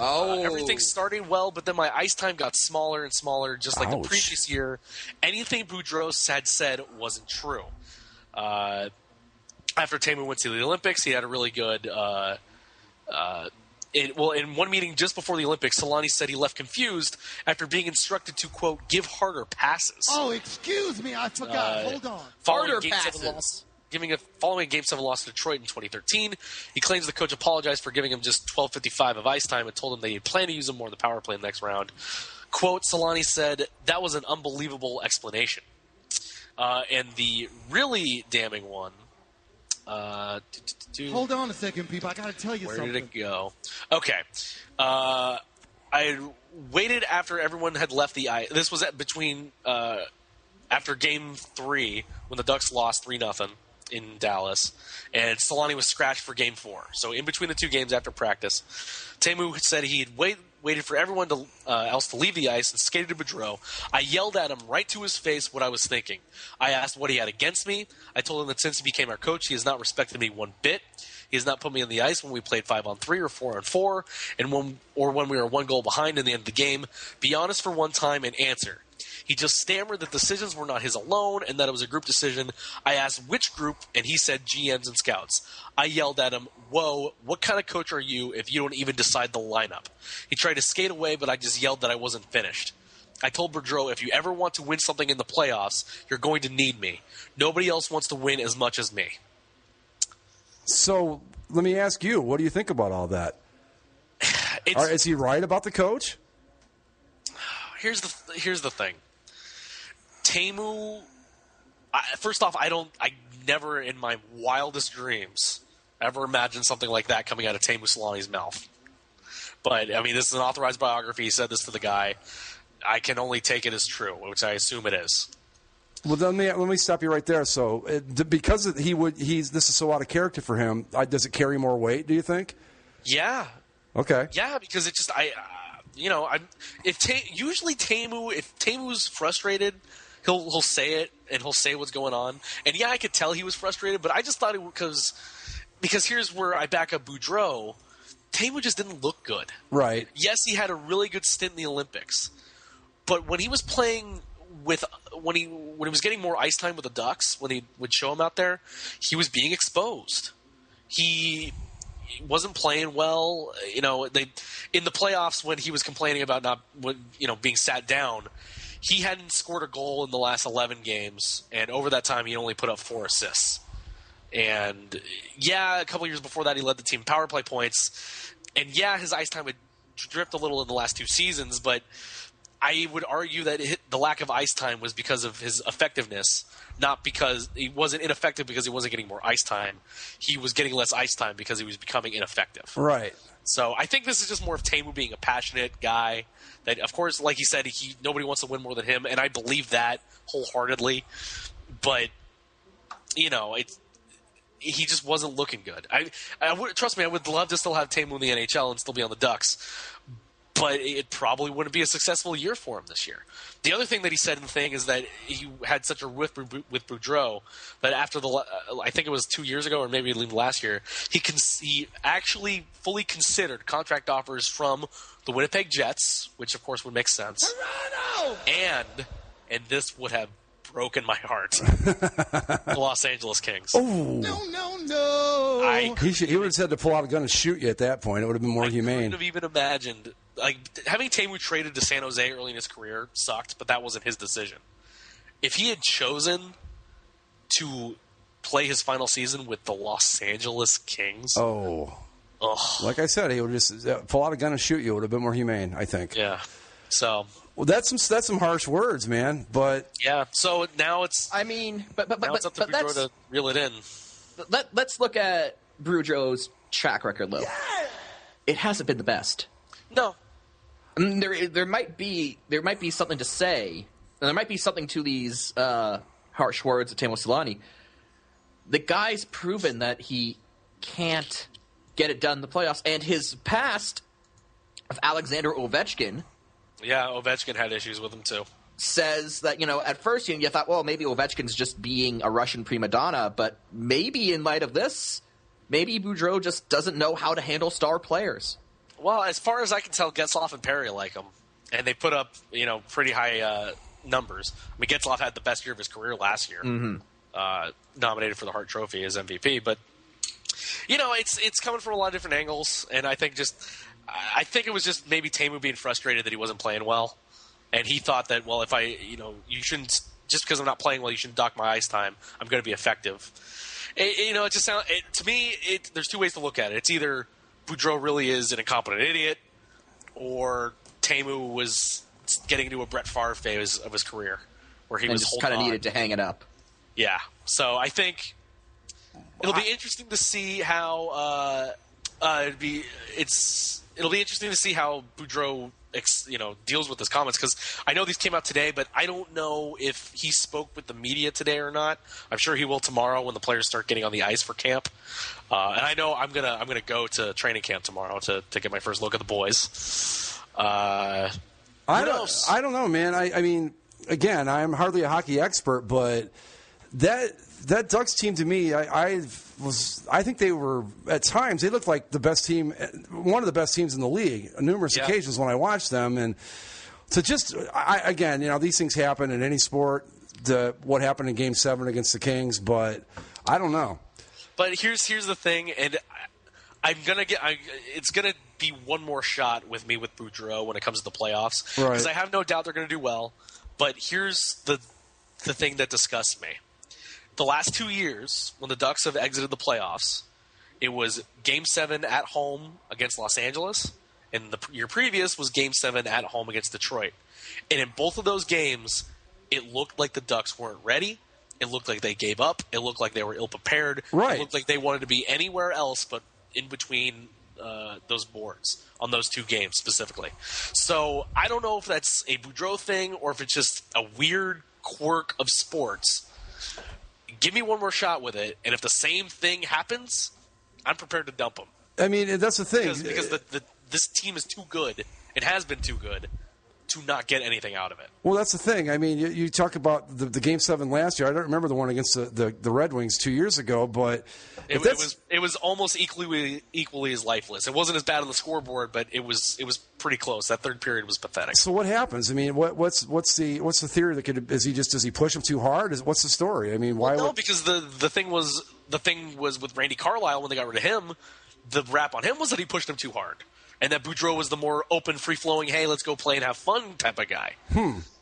Everything started well, but then my ice time got smaller and smaller, just like the previous year. Anything Boudreau had said wasn't true. After Teemu went to the Olympics, he had a really good in one meeting just before the Olympics, Selanne said he left confused after being instructed to, quote, give harder passes. Oh, excuse me, I forgot. Hold on. Harder passes. Following a Game 7 loss to Detroit in 2013, he claims the coach apologized for giving him just 12:55 of ice time and told him they had planned to use him more in the power play in the next round. Quote, Selanne said, that was an unbelievable explanation. And the really damning one... Hold on a second, people. I got to tell you something. Where did it go? Okay. I waited after everyone had left the ice. This was between after Game 3 when the Ducks lost 3-0 in Dallas, and Selanne was scratched for Game 4. So in between the two games after practice, Teemu said he had waited for everyone else to leave the ice and skated to Boudreau. I yelled at him right to his face what I was thinking. I asked what he had against me. I told him that since he became our coach, he has not respected me one bit. He has not put me on the ice when we played 5-on-3 or 4-on-4, and when we were one goal behind in the end of the game. Be honest for one time and answer. He just stammered that decisions were not his alone and that it was a group decision. I asked which group, and he said GMs and scouts. I yelled at him, whoa, what kind of coach are you if you don't even decide the lineup? He tried to skate away, but I just yelled that I wasn't finished. I told Boudreau, if you ever want to win something in the playoffs, you're going to need me. Nobody else wants to win as much as me. So let me ask you, what do you think about all that? Is he right about the coach? Here's the thing. Teemu, first off, I never in my wildest dreams ever imagined something like that coming out of Teemu Selanne's mouth. But, I mean, this is an authorized biography. He said this to the guy. I can only take it as true, which I assume it is. Well, let me stop you right there. So, because this is so out of character for him, does it carry more weight, do you think? Yeah. Okay. Yeah, because it just, usually Teemu, if Teemu's frustrated, he'll say it and he'll say what's going on. And yeah, I could tell he was frustrated, but I just thought it because here's where I back up Boudreau. Teemu just didn't look good. Right. Yes, he had a really good stint in the Olympics, but when he was playing when he was getting more ice time with the Ducks, when he would show him out there, he was being exposed. He wasn't playing well. In the playoffs when he was complaining about being sat down, he hadn't scored a goal in the last 11 games, and over that time he only put up 4 assists. And yeah, a couple years before that he led the team in power play points. And yeah, his ice time had dripped a little in the last 2 seasons, but I would argue that the lack of ice time was because of his effectiveness, not because he wasn't ineffective because he wasn't getting more ice time. He was getting less ice time because he was becoming ineffective. Right. So I think this is just more of Teemu being a passionate guy that, of course, like he said, nobody wants to win more than him, and I believe that wholeheartedly. But, he just wasn't looking good. Trust me, I would love to still have Teemu in the NHL and still be on the Ducks, but it probably wouldn't be a successful year for him this year. The other thing that he said in the thing is that he had such a rift with Boudreau that after I think it was 2 years ago or maybe even last year, he actually fully considered contract offers from the Winnipeg Jets, which of course would make sense. Toronto! And this would have broken my heart. The Los Angeles Kings. Oh no! He would have said to pull out a gun and shoot you at that point. It would have been more humane. I couldn't have even imagined. Having Teemu traded to San Jose early in his career sucked, but that wasn't his decision. If he had chosen to play his final season with the Los Angeles Kings, like I said, he would just pull out a gun and shoot you. It would have been more humane, I think. Yeah. So. Well, that's some harsh words, man. But yeah. So now it's. I mean, but now it's up to Boudreau to reel it in. Let's look at Boudreau's track record, though. Yeah. It hasn't been the best. No. I mean, there might be something to say, and there might be something to these harsh words of Teemu Selanne. The guy's proven that he can't get it done in the playoffs, and his past of Alexander Ovechkin. Yeah, Ovechkin had issues with him too. Says that, at first you thought, well, maybe Ovechkin's just being a Russian prima donna, but maybe in light of this, maybe Boudreau just doesn't know how to handle star players. Well, as far as I can tell, Getzlaf and Perry like him, and they put up, pretty high numbers. I mean, Getzlaf had the best year of his career last year, nominated for the Hart Trophy as MVP. But it's coming from a lot of different angles, and I think it was just maybe Teemu being frustrated that he wasn't playing well, and he thought that, well, if you shouldn't, just because I'm not playing well, you shouldn't dock my ice time. I'm going to be effective. It just sounds to me. There's 2 ways to look at it. It's either Boudreau really is an incompetent idiot, or Teemu was getting into a Brett Favre phase of his career where he was just kind of needed to hang it up. Yeah. So I think it'll be interesting to see how it'll be interesting to see how Boudreau deals with his comments, because I know these came out today, but I don't know if he spoke with the media today or not. I'm sure he will tomorrow when the players start getting on the ice for camp. And I know I'm gonna go to training camp tomorrow to get my first look at the boys. I don't know, man. I mean, again, I'm hardly a hockey expert, but that Ducks team to me, I think they were at times they looked like the best team, one of the best teams in the league. On numerous occasions when I watched them, and to just again, these things happen in any sport. What happened in Game 7 against the Kings, but I don't know. But here's the thing, and it's gonna be one more shot with me with Boudreau when it comes to the playoffs, because I have no doubt they're gonna do well. But here's the thing that disgusts me. The last 2 years, when the Ducks have exited the playoffs, it was Game 7 at home against Los Angeles, and the year previous was Game 7 at home against Detroit. And in both of those games, it looked like the Ducks weren't ready. It looked like they gave up. It looked like they were ill-prepared. Right. It looked like they wanted to be anywhere else but in between those boards on those two games specifically. So I don't know if that's a Boudreau thing or if it's just a weird quirk of sports. Give me one more shot with it, and if the same thing happens, I'm prepared to dump them. I mean, that's the thing. Because this team is too good. It has been too good to not get anything out of it. Well, that's the thing. I mean, you talk about the Game 7 last year. I don't remember the one against the Red Wings 2 years ago, but it was almost equally as lifeless. It wasn't as bad on the scoreboard, but it was pretty close. That third period was pathetic. So what happens? I mean, what's the theory that could does he push him too hard? What's the story? I mean, why? Well, no, because the thing was with Randy Carlyle when they got rid of him. The rap on him was that he pushed him too hard. And that Boudreau was the more open, free-flowing, hey, let's go play and have fun type of guy.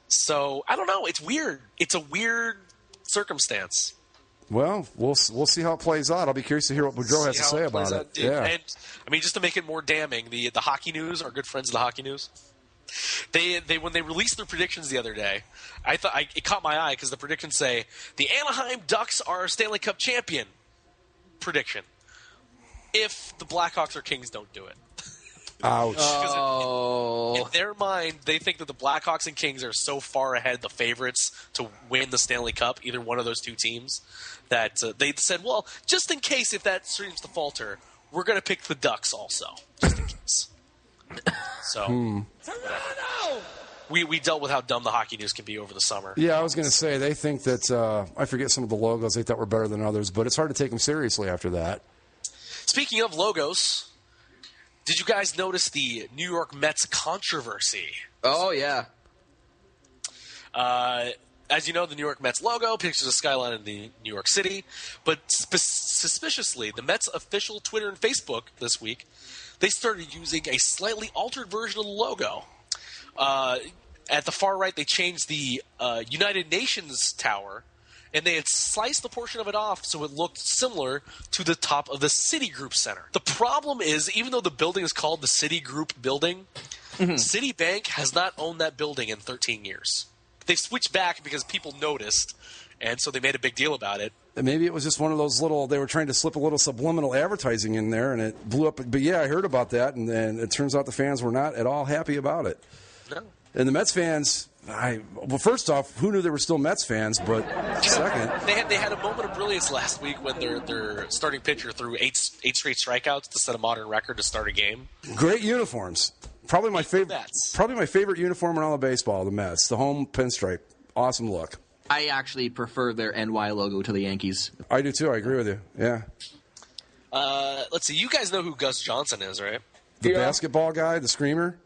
So, I don't know. It's weird. It's a weird circumstance. Well, we'll see how it plays out. I'll be curious to hear what Boudreau has to say about it. Yeah. And, I mean, just to make it more damning, the Hockey News, our good friends of the Hockey News, they when they released their predictions the other day, I thought it caught my eye because the predictions say, the Anaheim Ducks are Stanley Cup champion prediction if the Blackhawks or Kings don't do it. Ouch. In their mind, they think that the Blackhawks and Kings are so far ahead, the favorites to win the Stanley Cup, either one of those two teams, that they said, well, just in case if that seems to falter, we're going to pick the Ducks also, just in case. So, we dealt with how dumb the Hockey News can be over the summer. Yeah, I was going to say, they think that, I forget some of the logos they thought were better than others, but it's hard to take them seriously after that. Speaking of logos, did you guys notice the New York Mets controversy? Oh, yeah. As you know, the New York Mets logo pictures a skyline in New York City. But suspiciously, the Mets official Twitter and Facebook this week, they started using a slightly altered version of the logo. At the far right, they changed the United Nations tower, and they had sliced the portion of it off so it looked similar to the top of the Citigroup Center. The problem is, even though the building is called the Citigroup Building, Citibank has not owned that building in 13 years. They've switched back because people noticed, and so they made a big deal about it. And maybe it was just one of those they were trying to slip a little subliminal advertising in there, and it blew up. But yeah, I heard about that, and then it turns out the fans were not at all happy about it. No. And the Mets fans... well, first off, who knew there were still Mets fans? But second, they had a moment of brilliance last week when their starting pitcher threw eight straight strikeouts to set a modern record to start a game. Great uniforms. Probably my favorite uniform in all of baseball. The Mets, the home pinstripe, awesome look. I actually prefer their NY logo to the Yankees. I do too. I agree with you. Yeah. Let's see. You guys know who Gus Johnson is, right? The basketball guy, the screamer.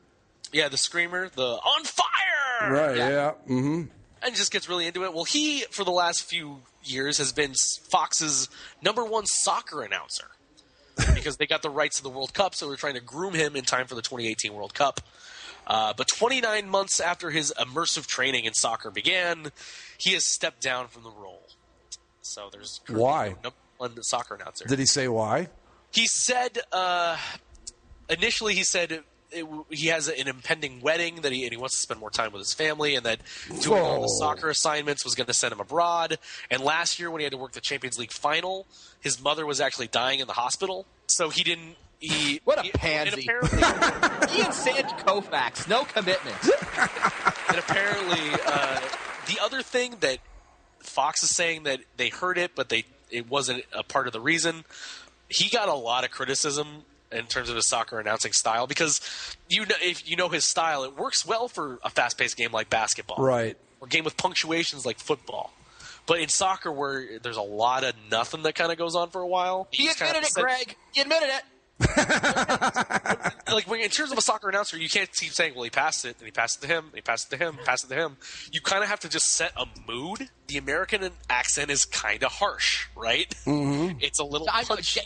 Yeah, the screamer, the on fire. Right. Yeah. Mm-hmm. And just gets really into it. Well, he, for the last few years, has been Fox's #1 soccer announcer because they got the rights to the World Cup, so they're trying to groom him in time for the 2018 World Cup. But 29 months after his immersive training in soccer began, he has stepped down from the role. So there's why? #1 soccer announcer. Did he say why? He said initially he said he has an impending wedding and he wants to spend more time with his family, and that doing all the soccer assignments was going to send him abroad. And last year when he had to work the Champions League final, his mother was actually dying in the hospital, So he didn't. What a pansy! And apparently, he and Sandy Koufax, no commitment. And apparently, the other thing that Fox is saying that they heard it, but it wasn't a part of the reason. He got a lot of criticism in terms of his soccer announcing style because if you know his style, it works well for a fast-paced game like basketball, Right? Or a game with punctuations like football. But in soccer, where there's a lot of nothing that kind of goes on for a while, He admitted it, Greg. He admitted it. Like in terms of a soccer announcer, you can't keep saying, "Well, he passed it, and he passed it to him, and he passed it to him, passed it to him." You kind of have to just set a mood. The American accent is kind of harsh, right? Mm-hmm. It's a little punch.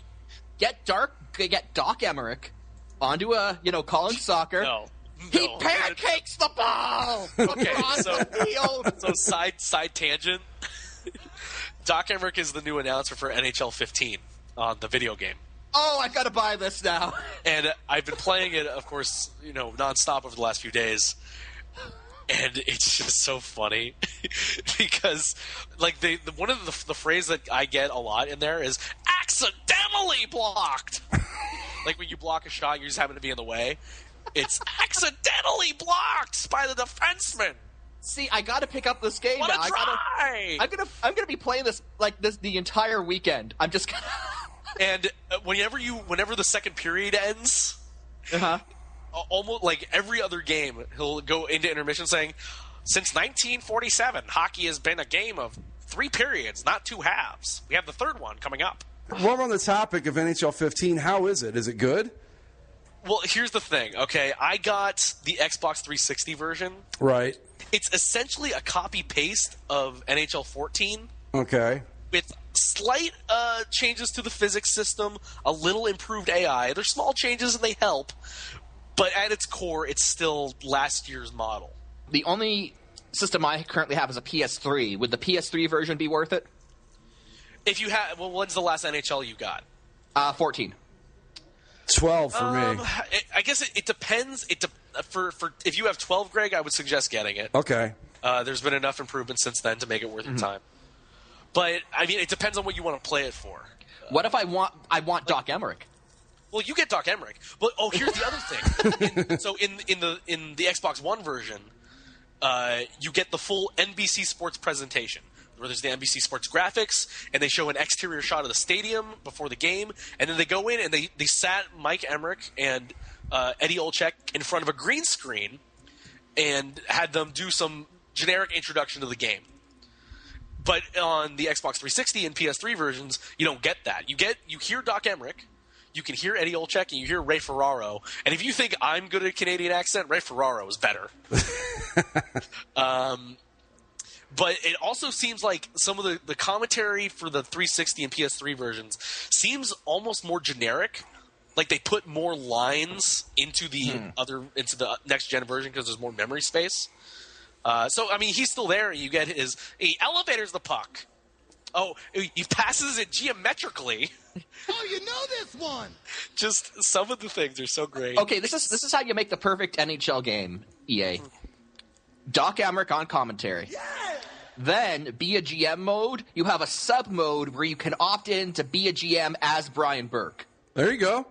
Get Doc Emmerich onto a calling soccer. No. He pancakes the ball. Okay, across the field. so side tangent. Doc Emmerich is the new announcer for NHL 15 on the video game. Oh, I've got to buy this now. And I've been playing it, of course, nonstop over the last few days. And it's just so funny because, like, one of the phrase that I get a lot in there is accidentally blocked. Like when you block a shot, you just happen to be in the way. It's accidentally blocked by the defenseman. See, I got to pick up this game now. Try. I'm gonna be playing this the entire weekend. I'm just gonna. And whenever the second period ends, almost like every other game, he'll go into intermission saying, "Since 1947, hockey has been a game of 3 periods, not 2 halves. We have the third one coming up." While we're on the topic of NHL 15, how is it? Is it good? Well, here's the thing. Okay, I got the Xbox 360 version. Right. It's essentially a copy-paste of NHL 14. Okay. With slight changes to the physics system, a little improved AI. They're small changes and they help, but at its core, it's still last year's model. The only system I currently have is a PS3. Would the PS3 version be worth it? If you have, when's the last NHL you got? 14. 12 for me. I guess it depends. For if you have 12, Greg, I would suggest getting it. Okay. There's been enough improvement since then to make it worth your time. But I mean, it depends on what you want to play it for. What if I want Doc Emmerich? Well, you get Doc Emmerich, but here's the other thing. So in the Xbox One version, you get the full NBC Sports presentation, where there's the NBC Sports graphics, and they show an exterior shot of the stadium before the game, and then they go in and they sat Mike Emmerich and Eddie Olczyk in front of a green screen and had them do some generic introduction to the game. But on the Xbox 360 and PS3 versions, you don't get that. You hear Doc Emmerich, you can hear Eddie Olczyk, and you hear Ray Ferraro. And if you think I'm good at a Canadian accent, Ray Ferraro is better. But it also seems like some of the commentary for the 360 and PS3 versions seems almost more generic. Like they put more lines into the next gen version because there's more memory space. So, I mean, he's still there. You get he elevators the puck. Oh, he passes it geometrically. Oh, you know this one. Just some of the things are so great. Okay, this is how you make the perfect NHL game, EA. Doc Emmerich on commentary. Yeah. Then, be a GM mode, you have a sub mode where you can opt in to be a GM as Brian Burke. There you go.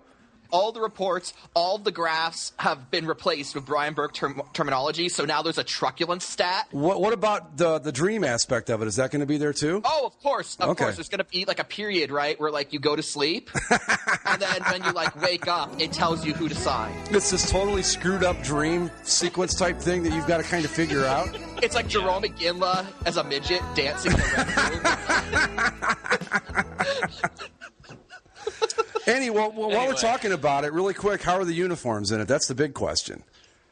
All the reports, all the graphs have been replaced with Brian Burke terminology, so now there's a truculence stat. What about the dream aspect of it? Is that going to be there too? Oh, of course. Of Okay. course. There's going to be like a period, right, where like you go to sleep, and then when you like wake up, it tells you who to sign. It's this totally screwed up dream sequence type thing that you've got to kind of figure out. It's like Jerome McGinley as a midget dancing in a red room. While we're talking about it, really quick, how are the uniforms in it? That's the big question.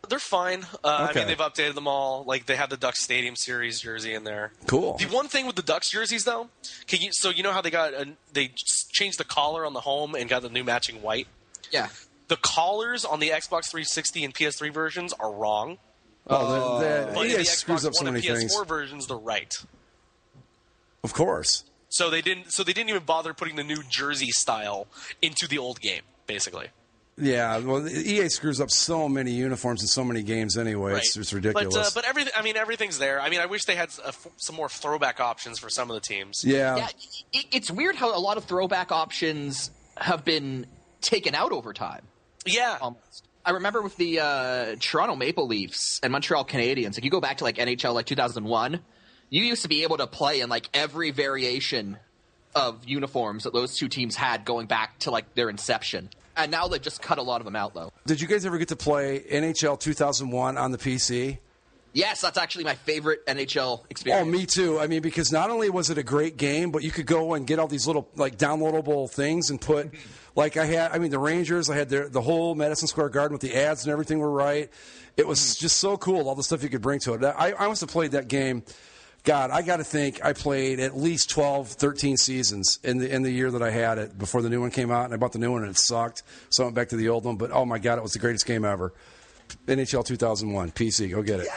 They're fine. I Okay. mean, they've updated them all. Like, they have the Ducks Stadium Series jersey in there. Cool. The one thing with the Ducks jerseys, though, you know how they changed the collar on the home and got the new matching white? Yeah. The collars on the Xbox 360 and PS3 versions are wrong. Oh, But in EA the screws Xbox up so One many and PS4 things. versions, they're right. Of course. So they didn't even bother putting the new jersey style into the old game, basically. Yeah, well, EA screws up so many uniforms in so many games anyway. Right. It's ridiculous. But everything's there. I mean, I wish they had some more throwback options for some of the teams. Yeah. Yeah, it's weird how a lot of throwback options have been taken out over time. Yeah. Almost. I remember with the Toronto Maple Leafs and Montreal Canadiens, like you go back to like NHL like 2001, you used to be able to play in like every variation of uniforms that those two teams had going back to like their inception. And now they've just cut a lot of them out, though. Did you guys ever get to play NHL 2001 on the PC? Yes, that's actually my favorite NHL experience. Oh, me too. I mean, because not only was it a great game, but you could go and get all these little like downloadable things and put, like the Rangers, I had the whole Madison Square Garden with the ads and everything were right. It was just so cool, all the stuff you could bring to it. I must have played that game. God, I got to think I played at least 12, 13 seasons in the year that I had it before the new one came out, and I bought the new one and it sucked, so I went back to the old one. But oh my God, it was the greatest game ever. NHL 2001 PC, go get it.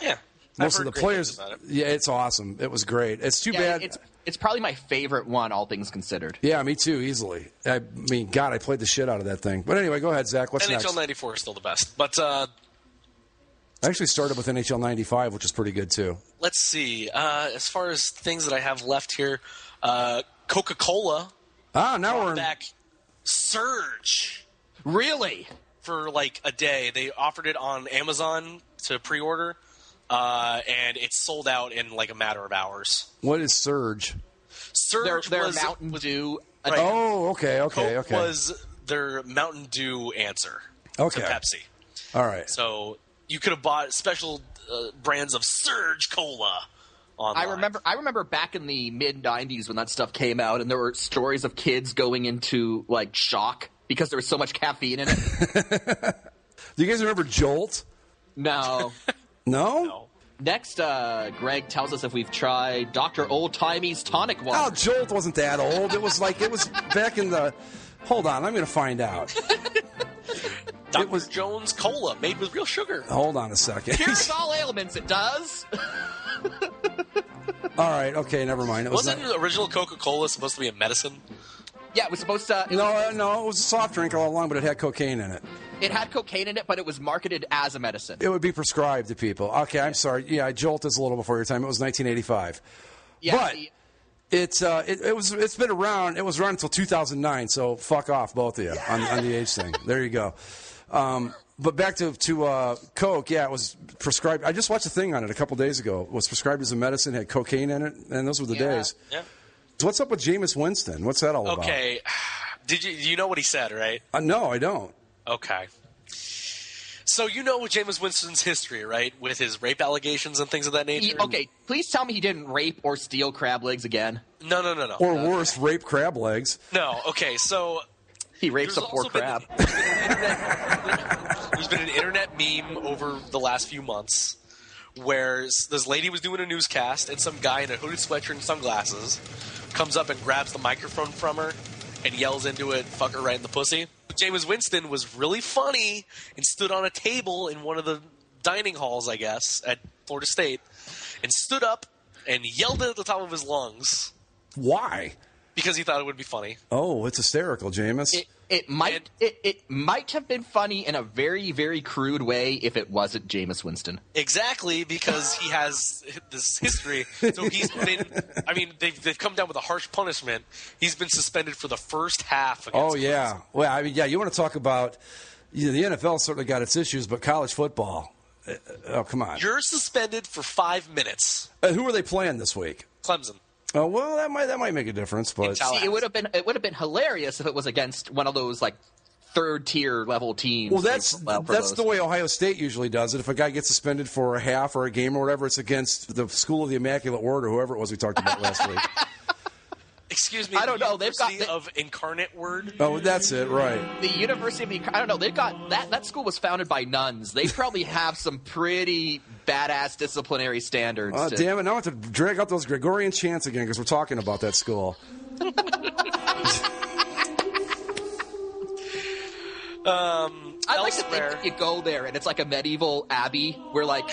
Yeah. Most of the players, yeah, it's awesome. It was great. It's too bad. It's probably my favorite one, all things considered. Yeah, me too, easily. I mean, God, I played the shit out of that thing. But anyway, go ahead, Zach. What's next? NHL 94 is still the best, but. I actually started with NHL 95, which is pretty good, too. Let's see. As far as things that I have left here, Coca-Cola now we're back Surge. Really? For like a day. They offered it on Amazon to pre-order, and it sold out in like a matter of hours. What is Surge? Surge their was Mountain Dew. Right. Oh, okay. Coke was their Mountain Dew answer to Pepsi. All right. So you could have bought special brands of Surge Cola online. I remember back in the mid-'90s when that stuff came out, and there were stories of kids going into like shock because there was so much caffeine in it. Do you guys remember Jolt? No. No? Next, Greg tells us if we've tried Dr. Old Timey's tonic water. Oh, Jolt wasn't that old. It was back in the... Hold on, I'm going to find out. Dr. Jones Cola, made with real sugar. Hold on a second. Cures all ailments, it does. All right, okay, never mind. Wasn't the original Coca-Cola supposed to be a medicine? Yeah, it was supposed to... No, it was a soft drink all along, but it had cocaine in it. It had cocaine in it, but it was marketed as a medicine. It would be prescribed to people. Okay, I'm sorry. Yeah, Jolt is a little before your time. It was 1985. Yeah, but it's been around. It was around until 2009, so fuck off, both of you, on the age thing. There you go. But back to Coke, yeah, it was prescribed. I just watched a thing on it a couple days ago. It was prescribed as a medicine, had cocaine in it, and those were the days. Yeah. So what's up with Jameis Winston? What's that all about? Okay, you know what he said, right? No, I don't. Okay. So you know Jameis Winston's history, right, with his rape allegations and things of that nature? Okay, please tell me he didn't rape or steal crab legs again. No. Or worse, rape crab legs. No, okay, so... He rapes a poor crab. There's been an internet meme over the last few months where this lady was doing a newscast and some guy in a hooded sweatshirt and sunglasses comes up and grabs the microphone from her and yells into it, "Fuck her right in the pussy." Jameis Winston was really funny and stood on a table in one of the dining halls, I guess, at Florida State, and stood up and yelled it at the top of his lungs. Why? Because he thought it would be funny. Oh, it's hysterical, Jameis. It might have been funny in a very, very crude way if it wasn't Jameis Winston. Exactly, because he has this history. So he's been – I mean, they've come down with a harsh punishment. He's been suspended for the first half against yeah. Well, I mean, yeah, you want to talk about the NFL certainly got its issues, but college football, oh, come on. You're suspended for 5 minutes. Who are they playing this week? Clemson. Oh, well, that might make a difference, but see, it would have been hilarious if it was against one of those like third tier level teams. Well, that's the way Ohio State usually does it. If a guy gets suspended for a half or a game or whatever, it's against the School of the Immaculate Word or whoever it was we talked about last week. Excuse me. I don't know. They've got of Incarnate Word. Oh, that's it, right? The University of I don't know. They've got that school was founded by nuns. They probably have some pretty badass disciplinary standards. Oh, damn it! Now I have to drag out those Gregorian chants again because we're talking about that school. I'd like to think that you go there and it's like a medieval abbey where like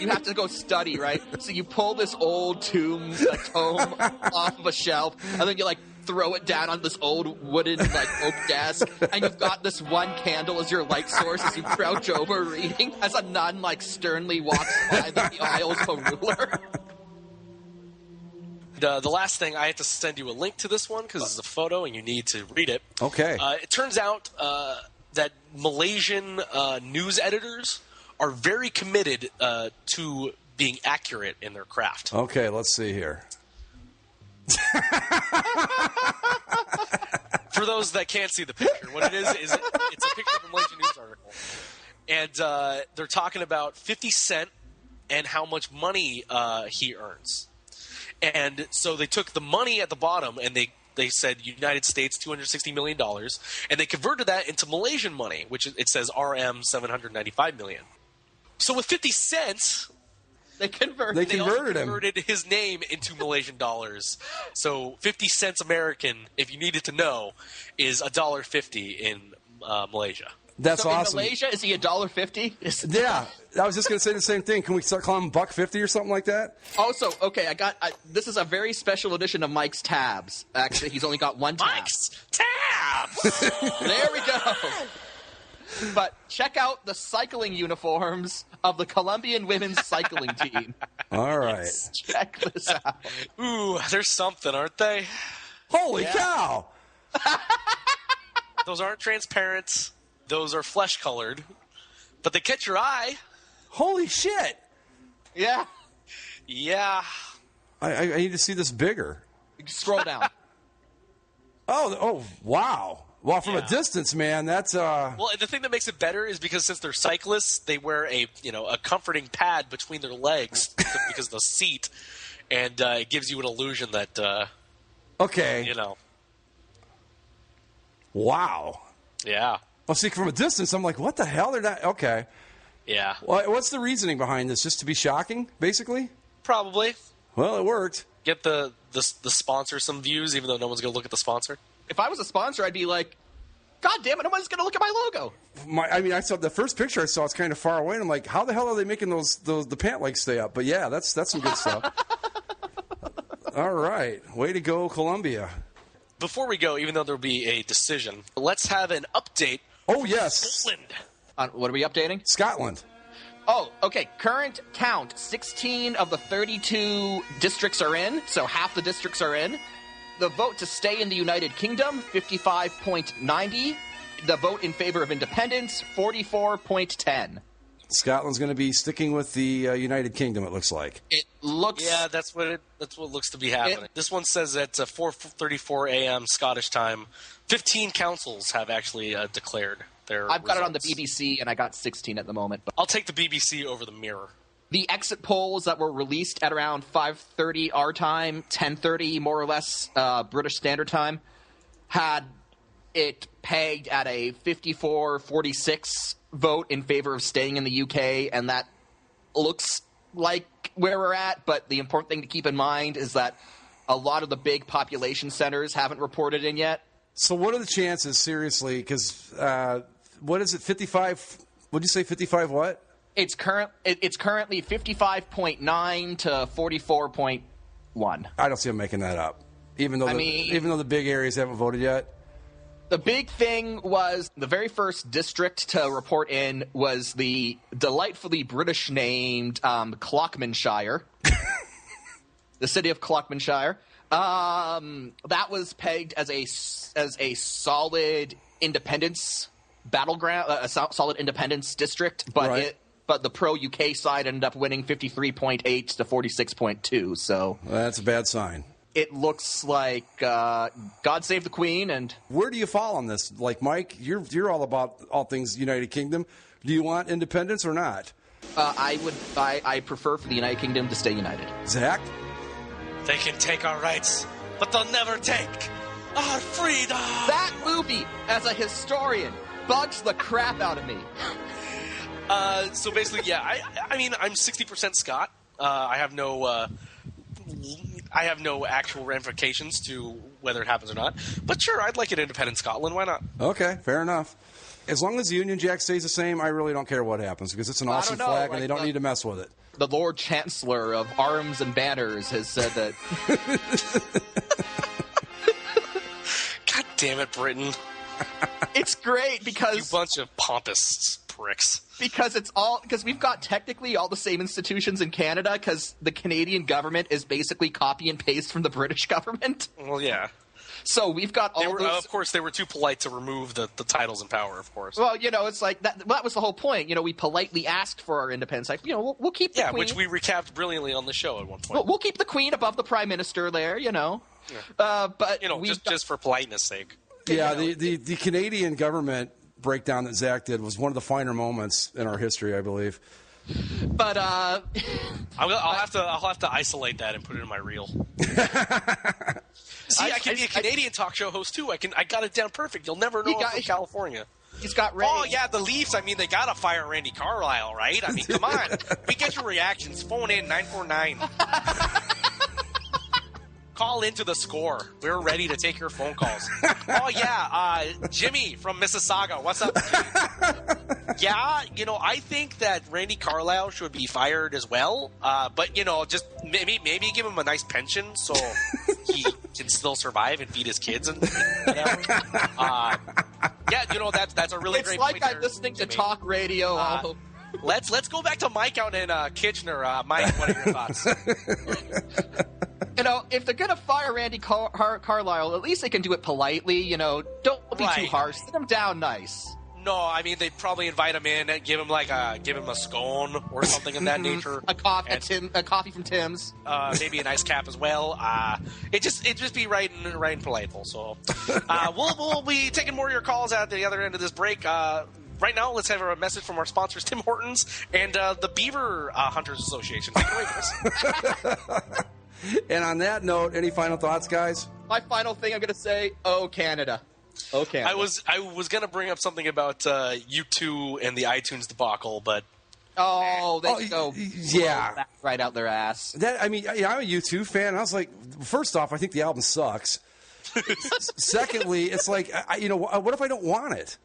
you have to go study, right? So you pull this old tome off of a shelf and then you like throw it down on this old wooden like oak desk and you've got this one candle as your light source as you crouch over reading as a nun like sternly walks by the aisles of a ruler. The last thing, I have to send you a link to this one because it's a photo and you need to read it. Okay. It turns out that Malaysian news editors are very committed to being accurate in their craft. Okay, let's see here. For those that can't see the picture, what it is it's a picture of a Malaysian news article. And they're talking about 50 Cent and how much money he earns. And so they took the money at the bottom and they said United States $260 million, and they converted that into Malaysian money, which it says RM $795 million. So with 50 cents, They converted they converted him. converted his name into Malaysian dollars. So 50 cents American, if you needed to know, is $1.50 in Malaysia. That's so awesome. in Malaysia, is he $1.50? Yeah, I was just going to say the same thing. Can we start calling him $1.50 or something like that? Also, okay, this is a very special edition of Mike's Tabs. Actually, he's only got one tab. Mike's tabs! There we go. But check out the cycling uniforms of the Colombian women's cycling team. All right. Check this out. Ooh, there's something, aren't they? Holy cow! Those aren't transparent. Those are flesh-colored. But they catch your eye. Holy shit! Yeah. Yeah. I need to see this bigger. Scroll down. Oh, wow. Well, from a distance, man, that's Well, the thing that makes it better is because since they're cyclists, they wear a comforting pad between their legs because of the seat, and it gives you an illusion that okay. Wow. Yeah. Well, see, from a distance, I'm like, what the hell? They're not okay. Yeah. Well, what's the reasoning behind this? Just to be shocking, basically? Probably Well, it worked. get the sponsor some views, even though no one's going to look at the sponsor. If I was a sponsor, I'd be like, God damn it, nobody's going to look at my logo. I saw the first picture I saw. It's kind of far away, and I'm like, how the hell are they making the pant legs stay up? But yeah, that's some good stuff. All right, way to go, Colombia. Before we go, even though there'll be a decision, let's have an update. Oh yes, Scotland. What are we updating? Scotland. Oh, okay. Current count, 16 of the 32 districts are in, so half the districts are in. The vote to stay in the United Kingdom, 55.90. The vote in favor of independence, 44.10. Scotland's going to be sticking with the United Kingdom. It looks like. It looks... Yeah, that's what looks to be happening. This one says at 4:34 a.m. Scottish time, 15 councils have actually declared their I've got it on the results. BBC, and I got 16 at the moment. But I'll take the BBC over the Mirror. the exit polls that were released at around 5:30 our time, 10:30 more or less British Standard Time, had it pegged at a 54-46 vote in favor of staying in the UK, and that looks like where we're at. But the important thing to keep in mind is that a lot of the big population centers haven't reported in yet. So what are the chances, seriously? Because what is it, 55? Would you say 55 what? It's currently 55.9 to 44.1. I don't see them making that up. Even though the big areas haven't voted yet. The big thing was the very first district to report in was the delightfully British named Clockmanshire, the city of Clockmanshire. That was pegged as a solid independence battleground, a solid independence district, but right. But the pro-UK side ended up winning 53.8 to 46.2. So That's a bad sign. it looks like God save the Queen. And Where do you fall on this? Like, Mike, you're all about all things United Kingdom. Do you want independence or not? I prefer for the United Kingdom to stay united. Zach? They can take our rights, but they'll never take our freedom. That movie, as a historian, bugs the crap out of me. So basically, yeah, I mean, I'm 60% Scot. I have no actual ramifications to whether it happens or not. But sure, I'd like an independent Scotland. Why not? Okay, fair enough. As long as the Union Jack stays the same, I really don't care what happens because it's an awesome don't know, flag like and they don't need to mess with it. The Lord Chancellor of Arms and Banners has said that. God damn it, Britain. It's great You because bunch of pompous pricks. Because we've got technically all the same institutions in Canada, because the Canadian government is basically copy and paste from the British government. Well, yeah. So we've got all those... Of course, they were too polite to remove the titles and power, of course. Well, it's like, that was the whole point. We politely asked for our independence. Like, we'll keep the Queen. Yeah, which we recapped brilliantly on the show at one point. We'll keep the Queen above the Prime Minister there, Yeah. But just for politeness sake. Yeah, the Canadian government breakdown that Zach did was one of the finer moments in our history, I believe. But I'll have to isolate that and put it in my reel. See, I can be a Canadian talk show host too. I got it down perfect. You'll never know I'm from California. He's got ready. Oh yeah, the Leafs. I mean, they gotta fire Randy Carlyle, right? I mean, come on. We get your reactions. Phone in 949. Call into the Score. We're ready to take your phone calls. Oh yeah, Jimmy from Mississauga. What's up, Jimmy? Yeah, I think that Randy Carlyle should be fired as well. But just maybe give him a nice pension so he can still survive and feed his kids and whatever. Yeah, that's a really great point. It's like I'm listening to talk radio. Let's go back to Mike out in Kitchener. Mike, what are your thoughts? If they're going to fire Randy Carlyle, at least they can do it politely. Don't be too harsh. Sit him down nice. No, I mean, they'd probably invite him in and give him a scone or something of that nature. A coffee from Tim's. Maybe an ice cap as well. It'd just be right and politeful. So we'll be taking more of your calls at the other end of this break. Right now, let's have a message from our sponsors, Tim Hortons and the Beaver Hunters Association. Take it away, Chris. And on that note, any final thoughts, guys? My final thing I'm going to say, oh, Canada. Oh, Canada. I was going to bring up something about U2 and the iTunes debacle, but... Oh, they go right out their ass. I'm a U2 fan. I was like, first off, I think the album sucks. Secondly, it's like, what if I don't want it?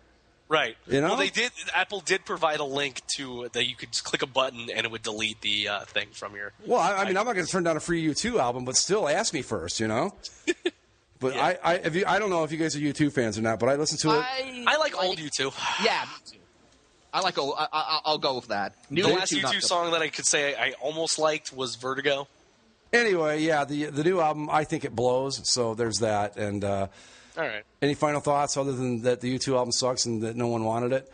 Right. Well, Apple did provide a link to that you could just click a button and it would delete the thing from your... Well, I'm not going to turn down a free U2 album, but still ask me first, But yeah. I don't know if you guys are U2 fans or not, but I listen to it. I like old U2. Yeah, me too. I'll go with that. The last U2 song that I could say I almost liked was Vertigo. Anyway, yeah, the new album, I think it blows, so there's that. And all right. Any final thoughts other than that the U2 album sucks and that no one wanted it?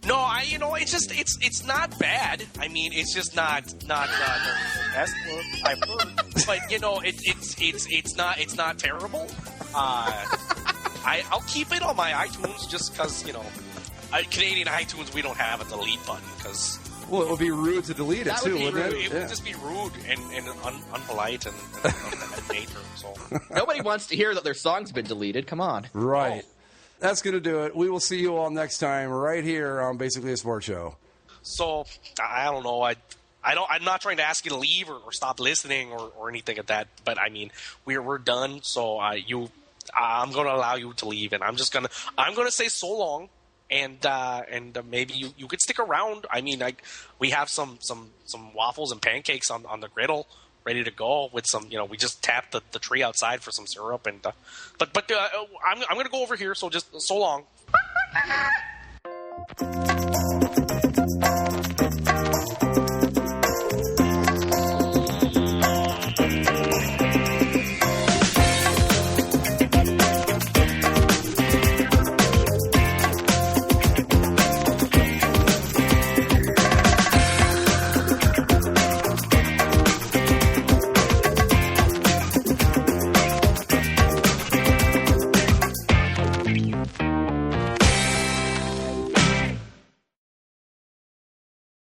No, it's not bad. I mean, it's just not the best work I've heard. But it's not terrible. I'll keep it on my iTunes just because Canadian iTunes we don't have a delete button because. Well, it would be rude to delete it too, wouldn't it? It would just be rude and unpolite and of that nature. So nobody wants to hear that their song's been deleted. Come on, right? That's going to do it. We will see you all next time right here on Basically a Sports Show. So I don't know. I'm not trying to ask you to leave or stop listening or anything like that. But I mean, we're done. So I'm going to allow you to leave, and I'm going to say so long. And maybe you could stick around. I mean, we have some waffles and pancakes on the griddle ready to go with some. We just tapped the tree outside for some syrup and. But I'm going to go over here. So just so long.